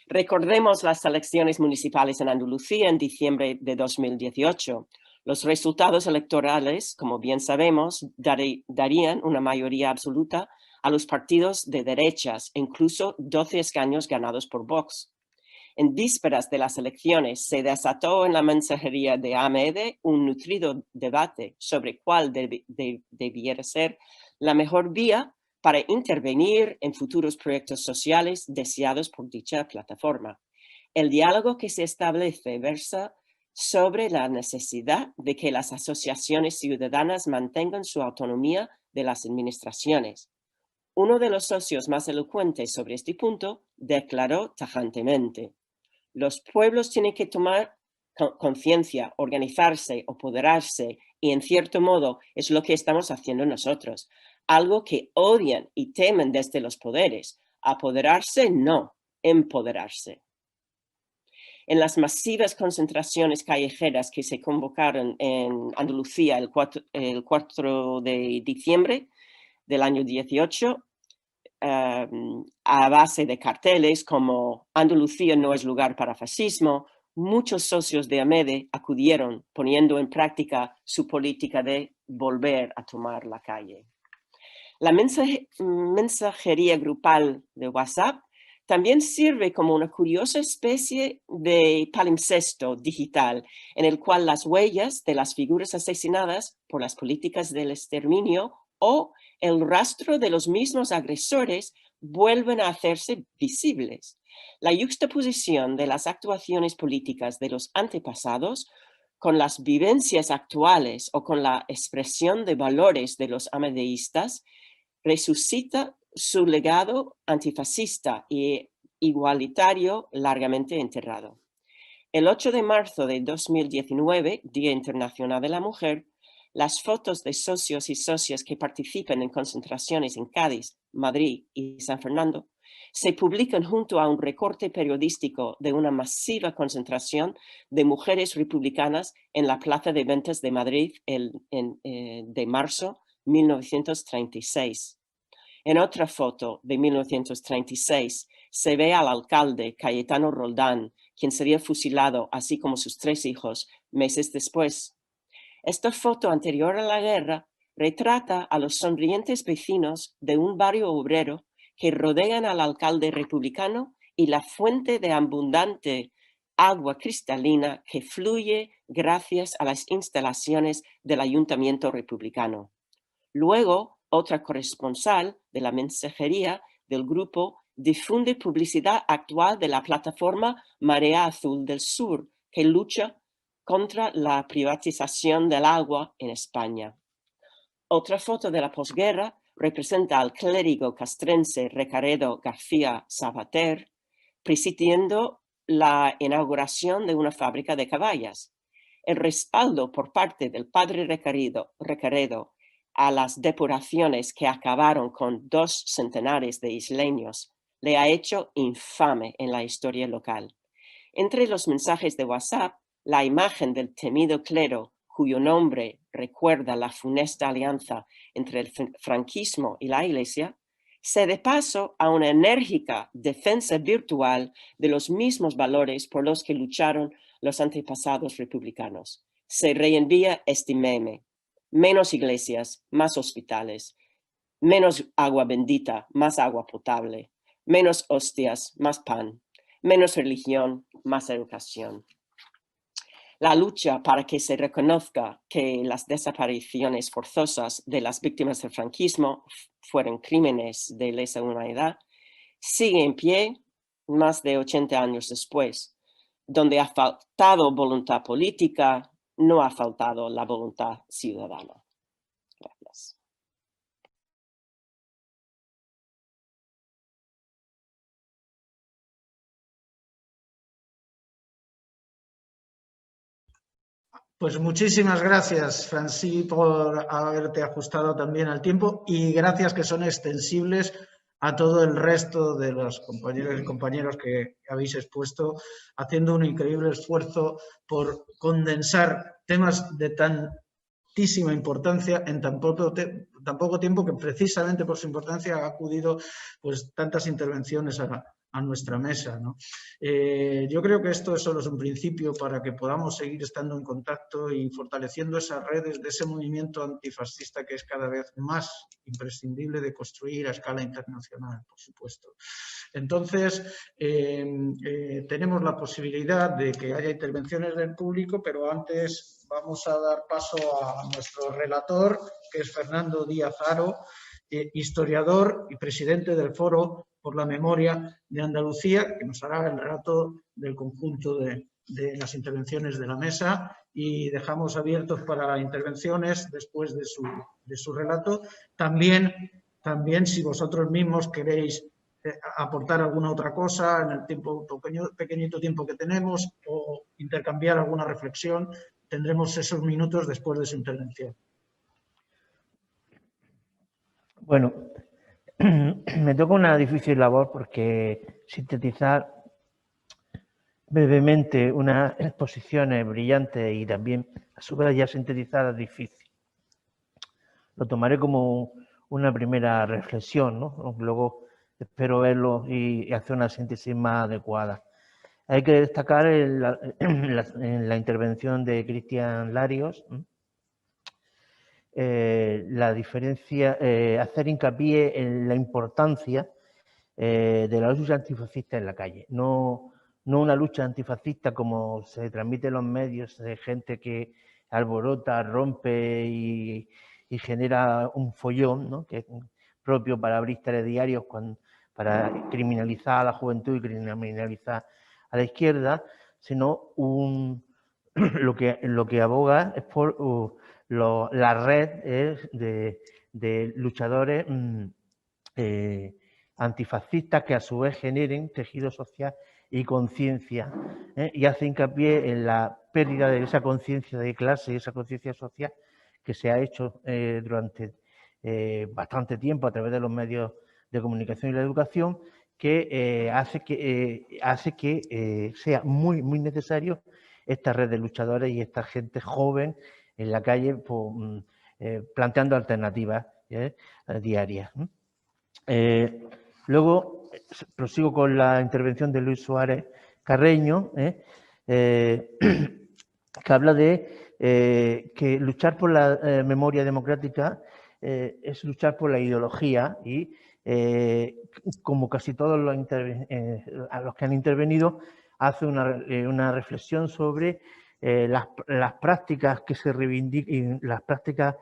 Recordemos las elecciones municipales en Andalucía en diciembre de 2018. Los resultados electorales, como bien sabemos, darían una mayoría absoluta a los partidos de derechas, incluso 12 escaños ganados por Vox. En vísperas de las elecciones se desató en la mensajería de AMED un nutrido debate sobre cuál debiera ser la mejor vía para intervenir en futuros proyectos sociales deseados por dicha plataforma. El diálogo que se establece versa sobre la necesidad de que las asociaciones ciudadanas mantengan su autonomía de las administraciones. Uno de los socios más elocuentes sobre este punto declaró tajantemente: los pueblos tienen que tomar conciencia, organizarse, apoderarse, y en cierto modo es lo que estamos haciendo nosotros. Algo que odian y temen desde los poderes. Apoderarse, no, empoderarse. En las masivas concentraciones callejeras que se convocaron en Andalucía el 4 de diciembre del año 18, a base de carteles como Andalucía no es lugar para fascismo, muchos socios de AMED acudieron poniendo en práctica su política de volver a tomar la calle. La mensajería grupal de WhatsApp también sirve como una curiosa especie de palimpsesto digital en el cual las huellas de las figuras asesinadas por las políticas del exterminio o el rastro de los mismos agresores vuelven a hacerse visibles. La yuxtaposición de las actuaciones políticas de los antepasados con las vivencias actuales o con la expresión de valores de los amedeístas resucita su legado antifascista e igualitario largamente enterrado. El 8 de marzo de 2019, Día Internacional de la Mujer, las fotos de socios y socias que participan en concentraciones en Cádiz, Madrid y San Fernando se publican junto a un recorte periodístico de una masiva concentración de mujeres republicanas en la Plaza de Ventas de Madrid de marzo 1936. En otra foto de 1936 se ve al alcalde Cayetano Roldán, quien sería fusilado, así como sus 3 hijos, meses después. Esta foto anterior a la guerra retrata a los sonrientes vecinos de un barrio obrero que rodean al alcalde republicano y la fuente de abundante agua cristalina que fluye gracias a las instalaciones del ayuntamiento republicano. Luego, otra corresponsal de la mensajería del grupo difunde publicidad actual de la plataforma Marea Azul del Sur, que lucha contra la privatización del agua en España. Otra foto de la posguerra representa al clérigo castrense Recaredo García Sabater presidiendo la inauguración de una fábrica de caballas. El respaldo por parte del padre Recaredo a las depuraciones que acabaron con 2 centenares de isleños le ha hecho infame en la historia local. Entre los mensajes de WhatsApp, la imagen del temido clero, cuyo nombre recuerda la funesta alianza entre el franquismo y la Iglesia, se da paso a una enérgica defensa virtual de los mismos valores por los que lucharon los antepasados republicanos. Se reenvía este meme: menos iglesias, más hospitales; menos agua bendita, más agua potable; menos hostias, más pan; menos religión, más educación. La lucha para que se reconozca que las desapariciones forzosas de las víctimas del franquismo fueron crímenes de lesa humanidad sigue en pie más de 80 años después. Donde ha faltado voluntad política, no ha faltado la voluntad ciudadana. Gracias. Pues muchísimas gracias, Franci, por haberte ajustado también al tiempo y gracias que son extensibles a todo el resto de los compañeros y compañeros que habéis expuesto, haciendo un increíble esfuerzo por condensar temas de tantísima importancia en tan poco tiempo, que precisamente por su importancia ha acudido pues tantas intervenciones a nuestra mesa, ¿no? Yo creo que esto solo es un principio para que podamos seguir estando en contacto y fortaleciendo esas redes de ese movimiento antifascista que es cada vez más imprescindible de construir a escala internacional, por supuesto. Entonces, tenemos la posibilidad de que haya intervenciones del público, pero antes vamos a dar paso a nuestro relator, que es Fernando Díaz Haro, historiador y presidente del Foro por la Memoria de Andalucía, que nos hará el relato del conjunto de las intervenciones de la mesa, y dejamos abiertos para intervenciones después de su relato. También si vosotros mismos queréis aportar alguna otra cosa en el pequeñito tiempo que tenemos o intercambiar alguna reflexión, tendremos esos minutos después de su intervención. Bueno, me toca una difícil labor porque sintetizar brevemente unas exposiciones brillantes y también a su vez ya sintetizadas es difícil. Lo tomaré como una primera reflexión, ¿no? Luego espero verlo y hacer una síntesis más adecuada. Hay que destacar en la intervención de Cristian Larios la diferencia, hacer hincapié en la importancia de la lucha antifascista en la calle. No una lucha antifascista como se transmite en los medios, de gente que alborota, rompe y genera un follón, ¿no? Que es propio para abrir telediarios, para criminalizar a la juventud y criminalizar a la izquierda, sino lo que aboga es por la red de luchadores antifascistas que a su vez generen tejido social y conciencia, y hace hincapié en la pérdida de esa conciencia de clase y esa conciencia social que se ha hecho durante bastante tiempo a través de los medios de comunicación y la educación, que hace que sea muy necesario esta red de luchadores y esta gente joven en la calle planteando alternativas diarias. Luego prosigo con la intervención de Luis Suárez Carreño, que habla de que luchar por la memoria democrática es luchar por la ideología y como casi todos a los que han intervenido, hace una reflexión sobre las prácticas que se reivindican, las prácticas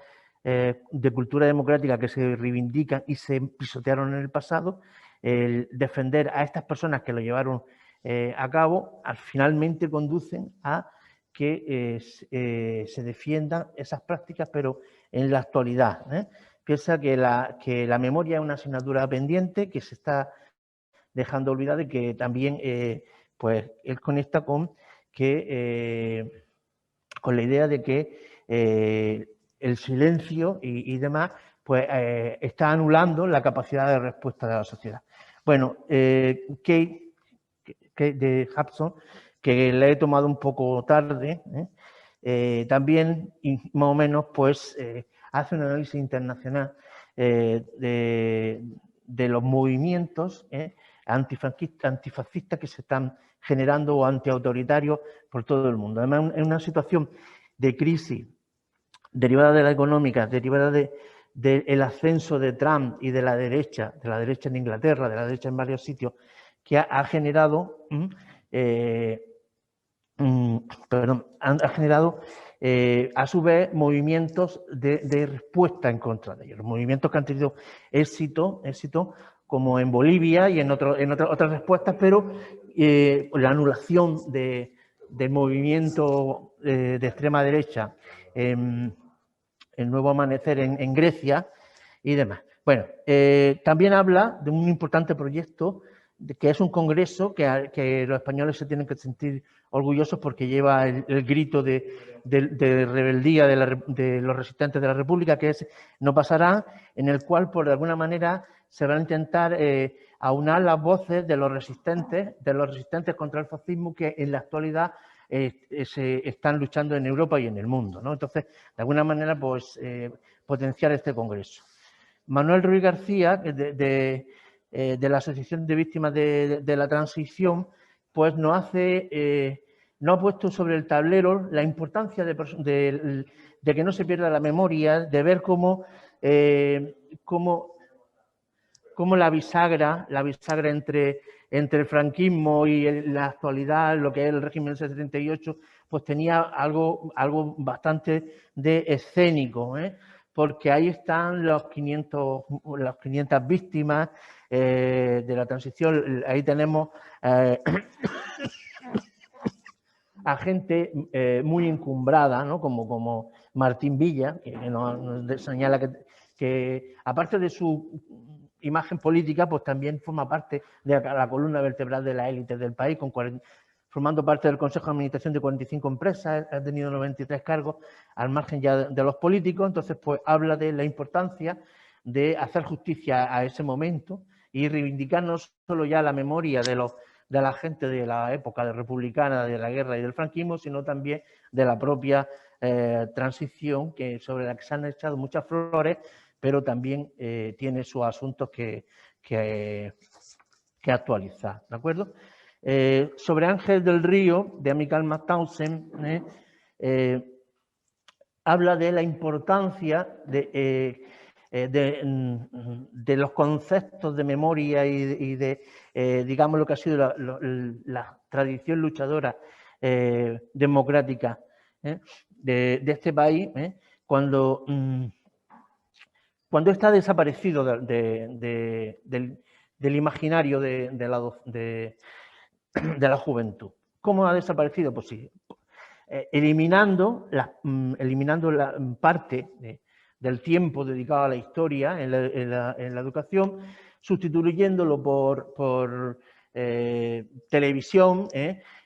de cultura democrática que se reivindican y se pisotearon en el pasado, el defender a estas personas que lo llevaron a cabo, finalmente conducen a que se defiendan esas prácticas, pero en la actualidad. Piensa que la memoria es una asignatura pendiente que se está dejando olvidada y que también pues él conecta con la idea de que el silencio y demás pues está anulando la capacidad de respuesta de la sociedad. Bueno, Kate de Hudson, que le he tomado un poco tarde, también más o menos pues hace un análisis internacional de los movimientos antifascistas que se están generando o antiautoritarios por todo el mundo. Además, en una situación de crisis derivada de la económica, derivada del ascenso de Trump y de la derecha en Inglaterra, de la derecha en varios sitios, que ha generado a su vez movimientos de respuesta en contra de ellos. Movimientos que han tenido éxito como en Bolivia y en otras respuestas, pero la anulación del movimiento de extrema derecha, el Nuevo Amanecer en Grecia y demás. Bueno, también habla de un importante proyecto que es un congreso que los españoles se tienen que sentir orgullosos porque lleva el grito de rebeldía de los resistentes de la República, que es "no pasará", en el cual, por de alguna manera, se van a intentar aunar las voces de los resistentes contra el fascismo que en la actualidad se están luchando en Europa y en el mundo, ¿no? Entonces, de alguna manera, pues potenciar este congreso. Manuel Ruiz García, de la Asociación de Víctimas de la Transición, pues nos ha puesto sobre el tablero la importancia de que no se pierda la memoria, de ver cómo la bisagra entre el franquismo y la actualidad, lo que es el régimen del 78, pues tenía algo bastante de escénico, porque ahí están las 500 víctimas de la transición. Ahí tenemos a gente muy encumbrada, ¿no? como Martín Villa, que nos señala que aparte de su imagen política, pues también forma parte de la columna vertebral de la élite del país, formando parte del Consejo de Administración de 45 empresas, ha tenido 93 cargos al margen ya de los políticos. Entonces, pues habla de la importancia de hacer justicia a ese momento y reivindicar no solo ya la memoria de la gente de la época republicana, de la guerra y del franquismo, sino también de la propia transición, sobre la que se han echado muchas flores, pero también tiene sus asuntos que actualizar, ¿de acuerdo? Sobre Ángel del Río, de Michael Mauthausen, habla de la importancia de los conceptos de memoria y de, digamos, lo que ha sido la tradición luchadora democrática de este país, cuando está desaparecido del imaginario de la juventud. ¿Cómo ha desaparecido? Pues sí, eliminando la parte del tiempo dedicado a la historia en la educación, sustituyéndolo por televisión,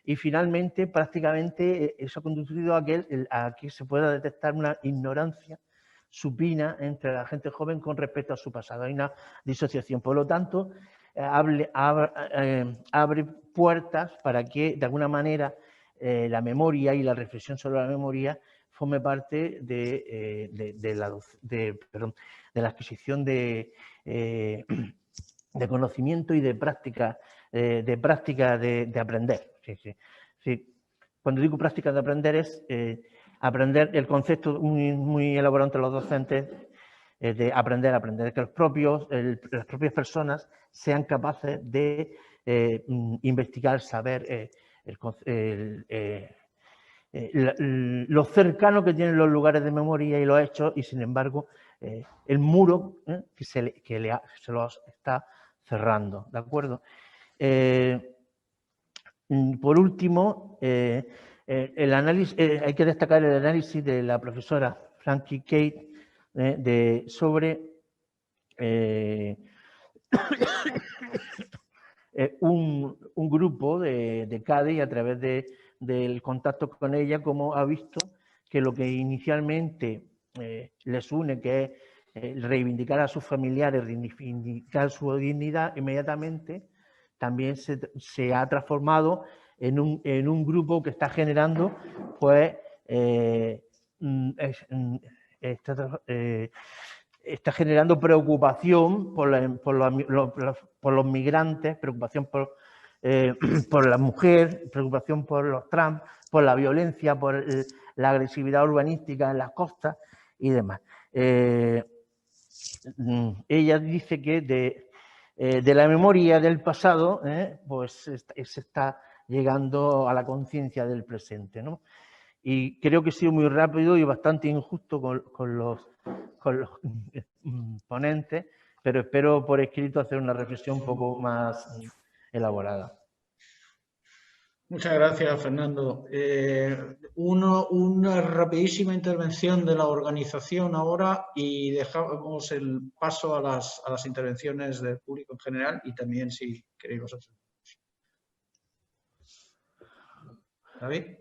y finalmente prácticamente eso ha conducido a que se pueda detectar una ignorancia supina entre la gente joven con respecto a su pasado. Hay una disociación. Por lo tanto, abre puertas para que, de alguna manera, la memoria y la reflexión sobre la memoria forme parte de la adquisición de conocimiento y de práctica de aprender. Sí. Cuando digo práctica de aprender es aprender el concepto muy elaborado entre los docentes de aprender, que las propias personas sean capaces de investigar, saber lo cercano que tienen los lugares de memoria y los hechos, y sin embargo el muro que se los está cerrando, ¿de acuerdo? Por último, el análisis, hay que destacar el análisis de la profesora Frankie Kate sobre un grupo de Cádiz, a través del contacto con ella, como ha visto que lo que inicialmente les une, que es reivindicar a sus familiares, reivindicar su dignidad, inmediatamente también se ha transformado en un grupo que está generando, pues, está generando preocupación por los migrantes, preocupación por la mujer, preocupación por los trans, por la violencia, por la agresividad urbanística en las costas y demás. Ella dice que de la memoria del pasado, pues se está llegando a la conciencia del presente, ¿no? Y creo que he sido muy rápido y bastante injusto con los ponentes, pero espero por escrito hacer una reflexión un poco más elaborada. Muchas gracias, Fernando. Una rapidísima intervención de la organización ahora y dejamos el paso a las intervenciones del público en general y también si queréis vosotros. David.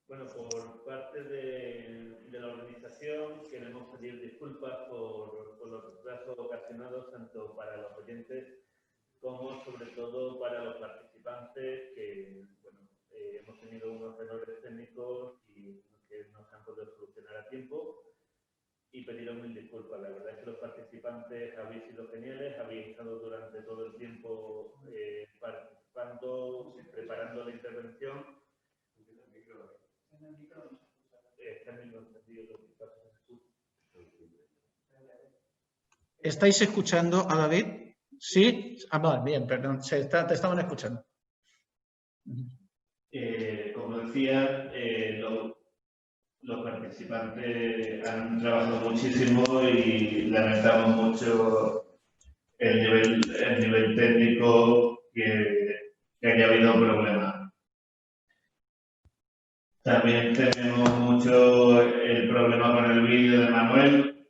Bueno, por parte de la organización queremos pedir disculpas por los retrasos ocasionados tanto para los oyentes como sobre todo para los participantes que bueno, hemos tenido unos errores técnicos y que no se han podido solucionar a tiempo y pediros mil disculpas. La verdad es que los participantes habéis sido geniales, habéis estado durante todo el tiempo participando, preparando la intervención. ¿Estáis escuchando a David? ¿Sí? Vale, bien, perdón, te estaban escuchando. Como decía, los participantes han trabajado muchísimo y lamentamos mucho el nivel técnico que haya habido problemas. También tenemos mucho el problema con el vídeo de Manuel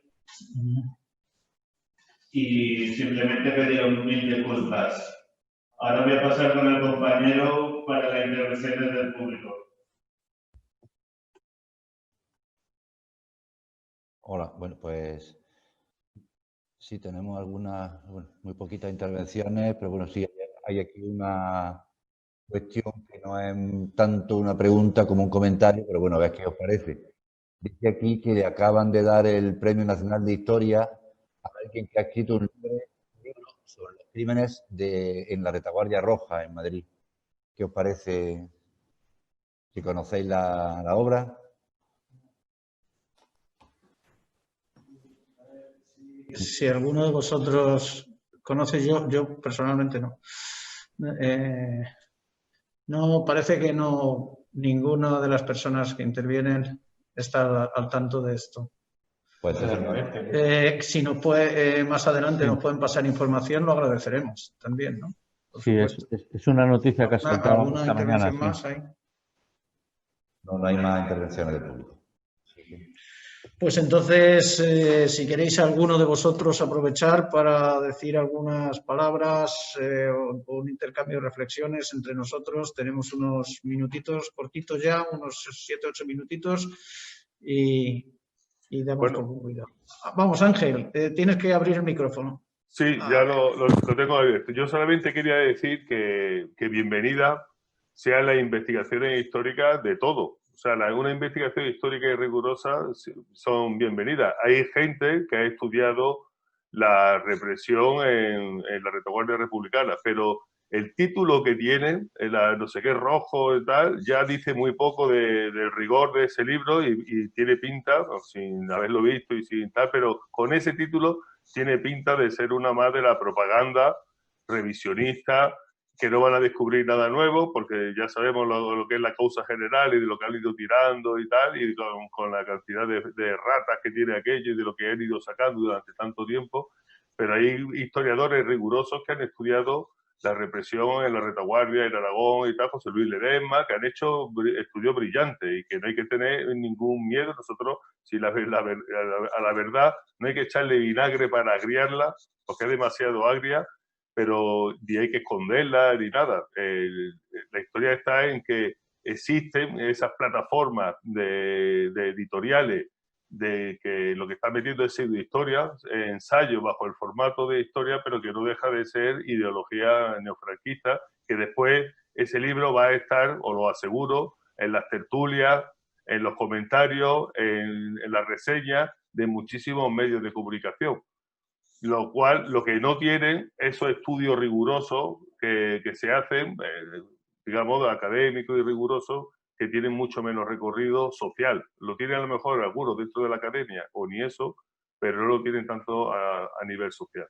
y simplemente pediros mil disculpas. Ahora voy a pasar con el compañero para las intervenciones del público. Hola, bueno, pues sí, tenemos algunas, bueno, muy poquitas intervenciones, pero bueno, sí, hay aquí una cuestión que no es tanto una pregunta como un comentario, pero bueno, a ver qué os parece. Dice aquí que le acaban de dar el Premio Nacional de Historia a alguien que ha escrito un libro sobre los crímenes en la Retaguardia Roja en Madrid. ¿Qué os parece? Si conocéis la obra. Si alguno de vosotros conoce, yo personalmente no. No, parece que no, ninguna de las personas que intervienen está al tanto de esto. Pues si nos puede, más adelante nos pueden pasar información, lo agradeceremos también, ¿no? Sí, es una noticia que ha saltado esta mañana. Más hay? No hay más intervenciones del público. Pues entonces, si queréis alguno de vosotros aprovechar para decir algunas palabras o un intercambio de reflexiones entre nosotros, tenemos unos minutitos cortitos ya, unos 7 o 8 minutitos y damos concluido. Vamos, Ángel, tienes que abrir el micrófono. Sí, ya lo tengo abierto. Yo solamente quería decir que bienvenida sean las investigaciones históricas de todo. O sea, una investigación histórica y rigurosa son bienvenidas. Hay gente que ha estudiado la represión en la retaguardia republicana, pero el título que tiene, no sé qué rojo y tal, ya dice muy poco del rigor de ese libro y tiene pinta, sin haberlo visto y sin tal, pero con ese título tiene pinta de ser una más de la propaganda revisionista, que no van a descubrir nada nuevo, porque ya sabemos lo que es la causa general y de lo que han ido tirando y tal, y con la cantidad de ratas que tiene aquello y de lo que han ido sacando durante tanto tiempo. Pero hay historiadores rigurosos que han estudiado la represión en la retaguardia, en Aragón y tal, José Luis Ledesma, que han hecho estudios brillantes y que no hay que tener ningún miedo. Nosotros, si a la verdad, no hay que echarle vinagre para agriarla, porque es demasiado agria, pero ni hay que esconderla ni nada. La historia está en que existen esas plataformas de editoriales de que lo que están metiendo es pseudohistoria, ensayo bajo el formato de historia, pero que no deja de ser ideología neofranquista, que después ese libro va a estar, os lo aseguro, en las tertulias, en los comentarios, en las reseñas de muchísimos medios de comunicación. Lo cual, lo que no tienen, esos estudios rigurosos que se hacen, digamos, académicos y rigurosos, que tienen mucho menos recorrido social. Lo tienen a lo mejor algunos dentro de la academia, o ni eso, pero no lo tienen tanto a nivel social.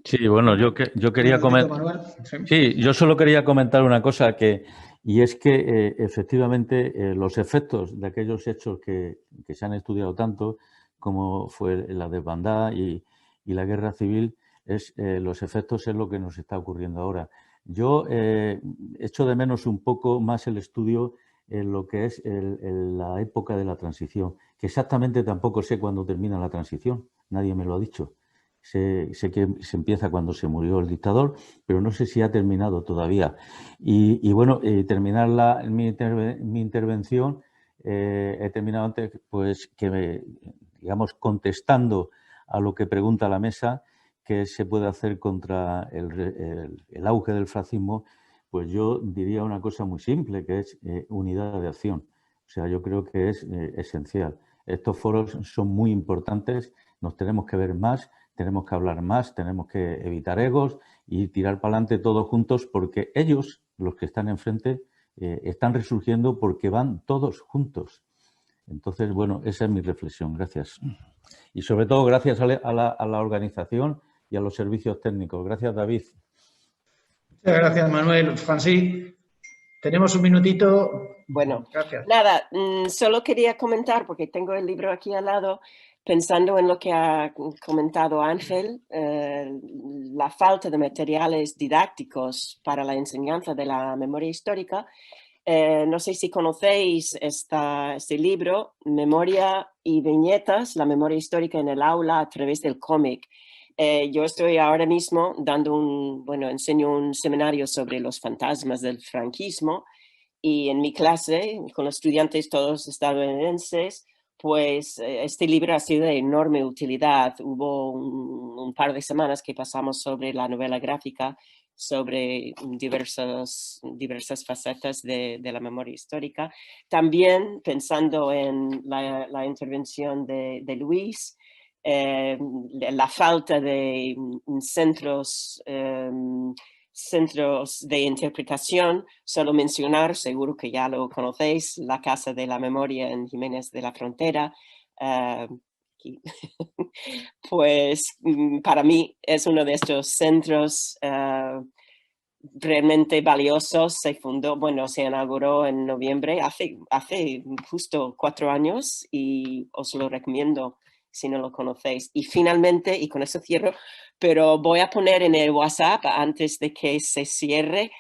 Sí, bueno, yo quería comentar. Sí, yo solo quería comentar una cosa y es que efectivamente los efectos de aquellos hechos que se han estudiado tanto, como fue la desbandada y la guerra civil, los efectos es lo que nos está ocurriendo ahora. Yo echo de menos un poco más el estudio en lo que es la época de la transición, que exactamente tampoco sé cuándo termina la transición, nadie me lo ha dicho. Sé que se empieza cuando se murió el dictador, pero no sé si ha terminado todavía. Y bueno, terminar mi intervención, he terminado antes, pues, digamos, contestando a lo que pregunta la mesa, qué se puede hacer contra el auge del fascismo. Pues yo diría una cosa muy simple, que es unidad de acción. O sea, yo creo que es esencial. Estos foros son muy importantes, nos tenemos que ver más, tenemos que hablar más, tenemos que evitar egos y tirar para adelante todos juntos, porque ellos, los que están enfrente, están resurgiendo porque van todos juntos. Entonces, bueno, esa es mi reflexión. Gracias. Y sobre todo, gracias a la organización y a los servicios técnicos. Gracias, David. Muchas gracias, Manuel. Francis, tenemos un minutito. Bueno, gracias. Nada, solo quería comentar, porque tengo el libro aquí al lado, pensando en lo que ha comentado Ángel, la falta de materiales didácticos para la enseñanza de la memoria histórica. No sé si conocéis este libro, Memoria y viñetas, la memoria histórica en el aula a través del cómic. Yo estoy ahora mismo enseño un seminario sobre los fantasmas del franquismo, y en mi clase, con los estudiantes todos estadounidenses, pues este libro ha sido de enorme utilidad. Hubo un par de semanas que pasamos sobre la novela gráfica, sobre diversas facetas de la memoria histórica. También pensando en la intervención de Luis, la falta de centros de interpretación, solo mencionar, seguro que ya lo conocéis, la Casa de la Memoria en Jiménez de la Frontera. Pues para mí es uno de estos centros realmente valiosos. Se fundó, se inauguró en noviembre, hace justo 4 años, y os lo recomiendo si no lo conocéis. Y finalmente, y con eso cierro, pero voy a poner en el WhatsApp antes de que se cierre,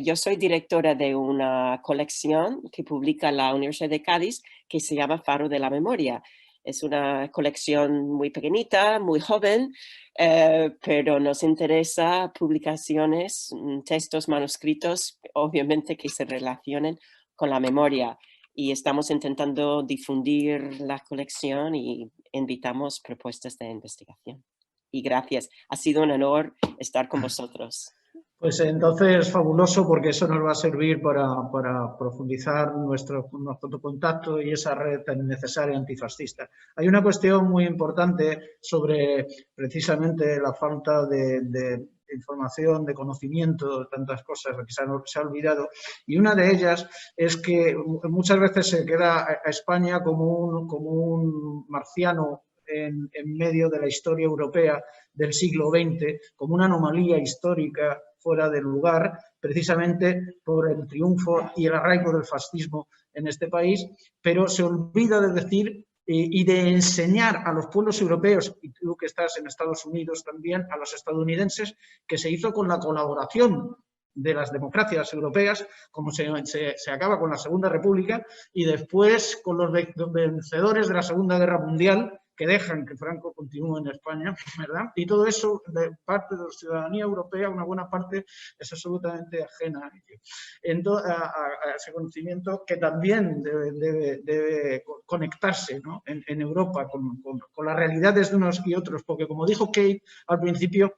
yo soy directora de una colección que publica la Universidad de Cádiz que se llama Faro de la Memoria. Es una colección muy pequeñita, muy joven, pero nos interesa publicaciones, textos manuscritos, obviamente que se relacionen con la memoria. Y estamos intentando difundir la colección y invitamos propuestas de investigación. Y gracias. Ha sido un honor estar con vosotros. Pues entonces, fabuloso, porque eso nos va a servir para profundizar nuestro contacto y esa red tan necesaria antifascista. Hay una cuestión muy importante sobre precisamente la falta de información, de conocimiento, de tantas cosas que se ha olvidado. Y una de ellas es que muchas veces se queda a España como un marciano en medio de la historia europea del siglo XX, como una anomalía histórica fuera del lugar, precisamente por el triunfo y el arraigo del fascismo en este país, pero se olvida de decir y de enseñar a los pueblos europeos, y tú que estás en Estados Unidos también, a los estadounidenses, que se hizo con la colaboración de las democracias europeas, como se acaba con la Segunda República, y después con los vencedores de la Segunda Guerra Mundial, que dejan que Franco continúe en España, ¿verdad? Y todo eso, de parte de la ciudadanía europea, una buena parte es absolutamente ajena a ello. A ese conocimiento que también debe conectarse, ¿no? en Europa con las realidades de unos y otros, porque como dijo Kate al principio,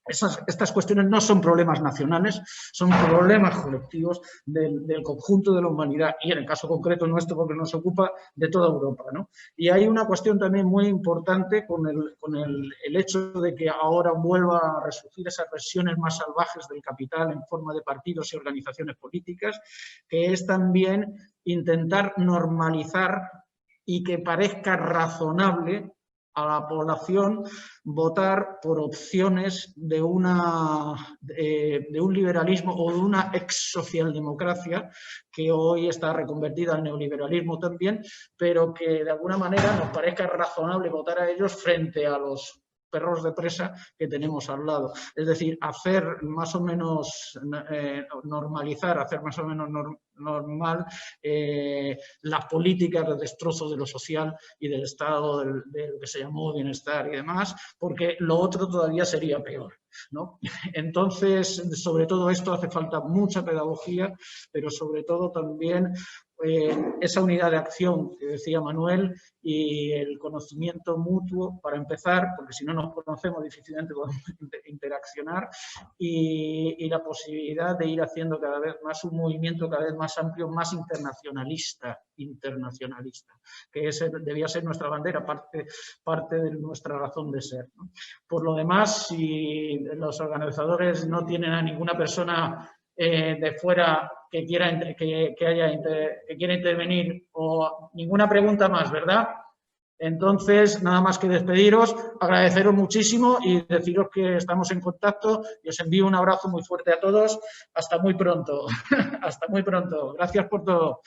estas cuestiones no son problemas nacionales, son problemas colectivos del conjunto de la humanidad y en el caso concreto nuestro, porque nos ocupa de toda Europa, ¿no? Y hay una cuestión también muy importante con el hecho de que ahora vuelva a resurgir esas versiones más salvajes del capital en forma de partidos y organizaciones políticas, que es también intentar normalizar y que parezca razonable a la población votar por opciones de un liberalismo o de una ex socialdemocracia que hoy está reconvertida al neoliberalismo también, pero que de alguna manera nos parezca razonable votar a ellos frente a los perros de presa que tenemos al lado. Es decir, hacer más o menos, normalizar, hacer más o menos normal las políticas de destrozo de lo social y del estado de lo que se llamó bienestar y demás, porque lo otro todavía sería peor, ¿no? Entonces, sobre todo esto hace falta mucha pedagogía, pero sobre todo también esa unidad de acción que decía Manuel y el conocimiento mutuo para empezar, porque si no nos conocemos difícilmente podemos interaccionar, y la posibilidad de ir haciendo cada vez más un movimiento cada vez más amplio, más internacionalista, que ese debía ser nuestra bandera, parte de nuestra razón de ser, ¿no? Por lo demás, si los organizadores no tienen a ninguna persona de fuera que quiera intervenir o ninguna pregunta más, ¿verdad? Entonces, nada más que despediros, agradeceros muchísimo y deciros que estamos en contacto y os envío un abrazo muy fuerte a todos. Hasta muy pronto. Hasta muy pronto. Gracias por todo.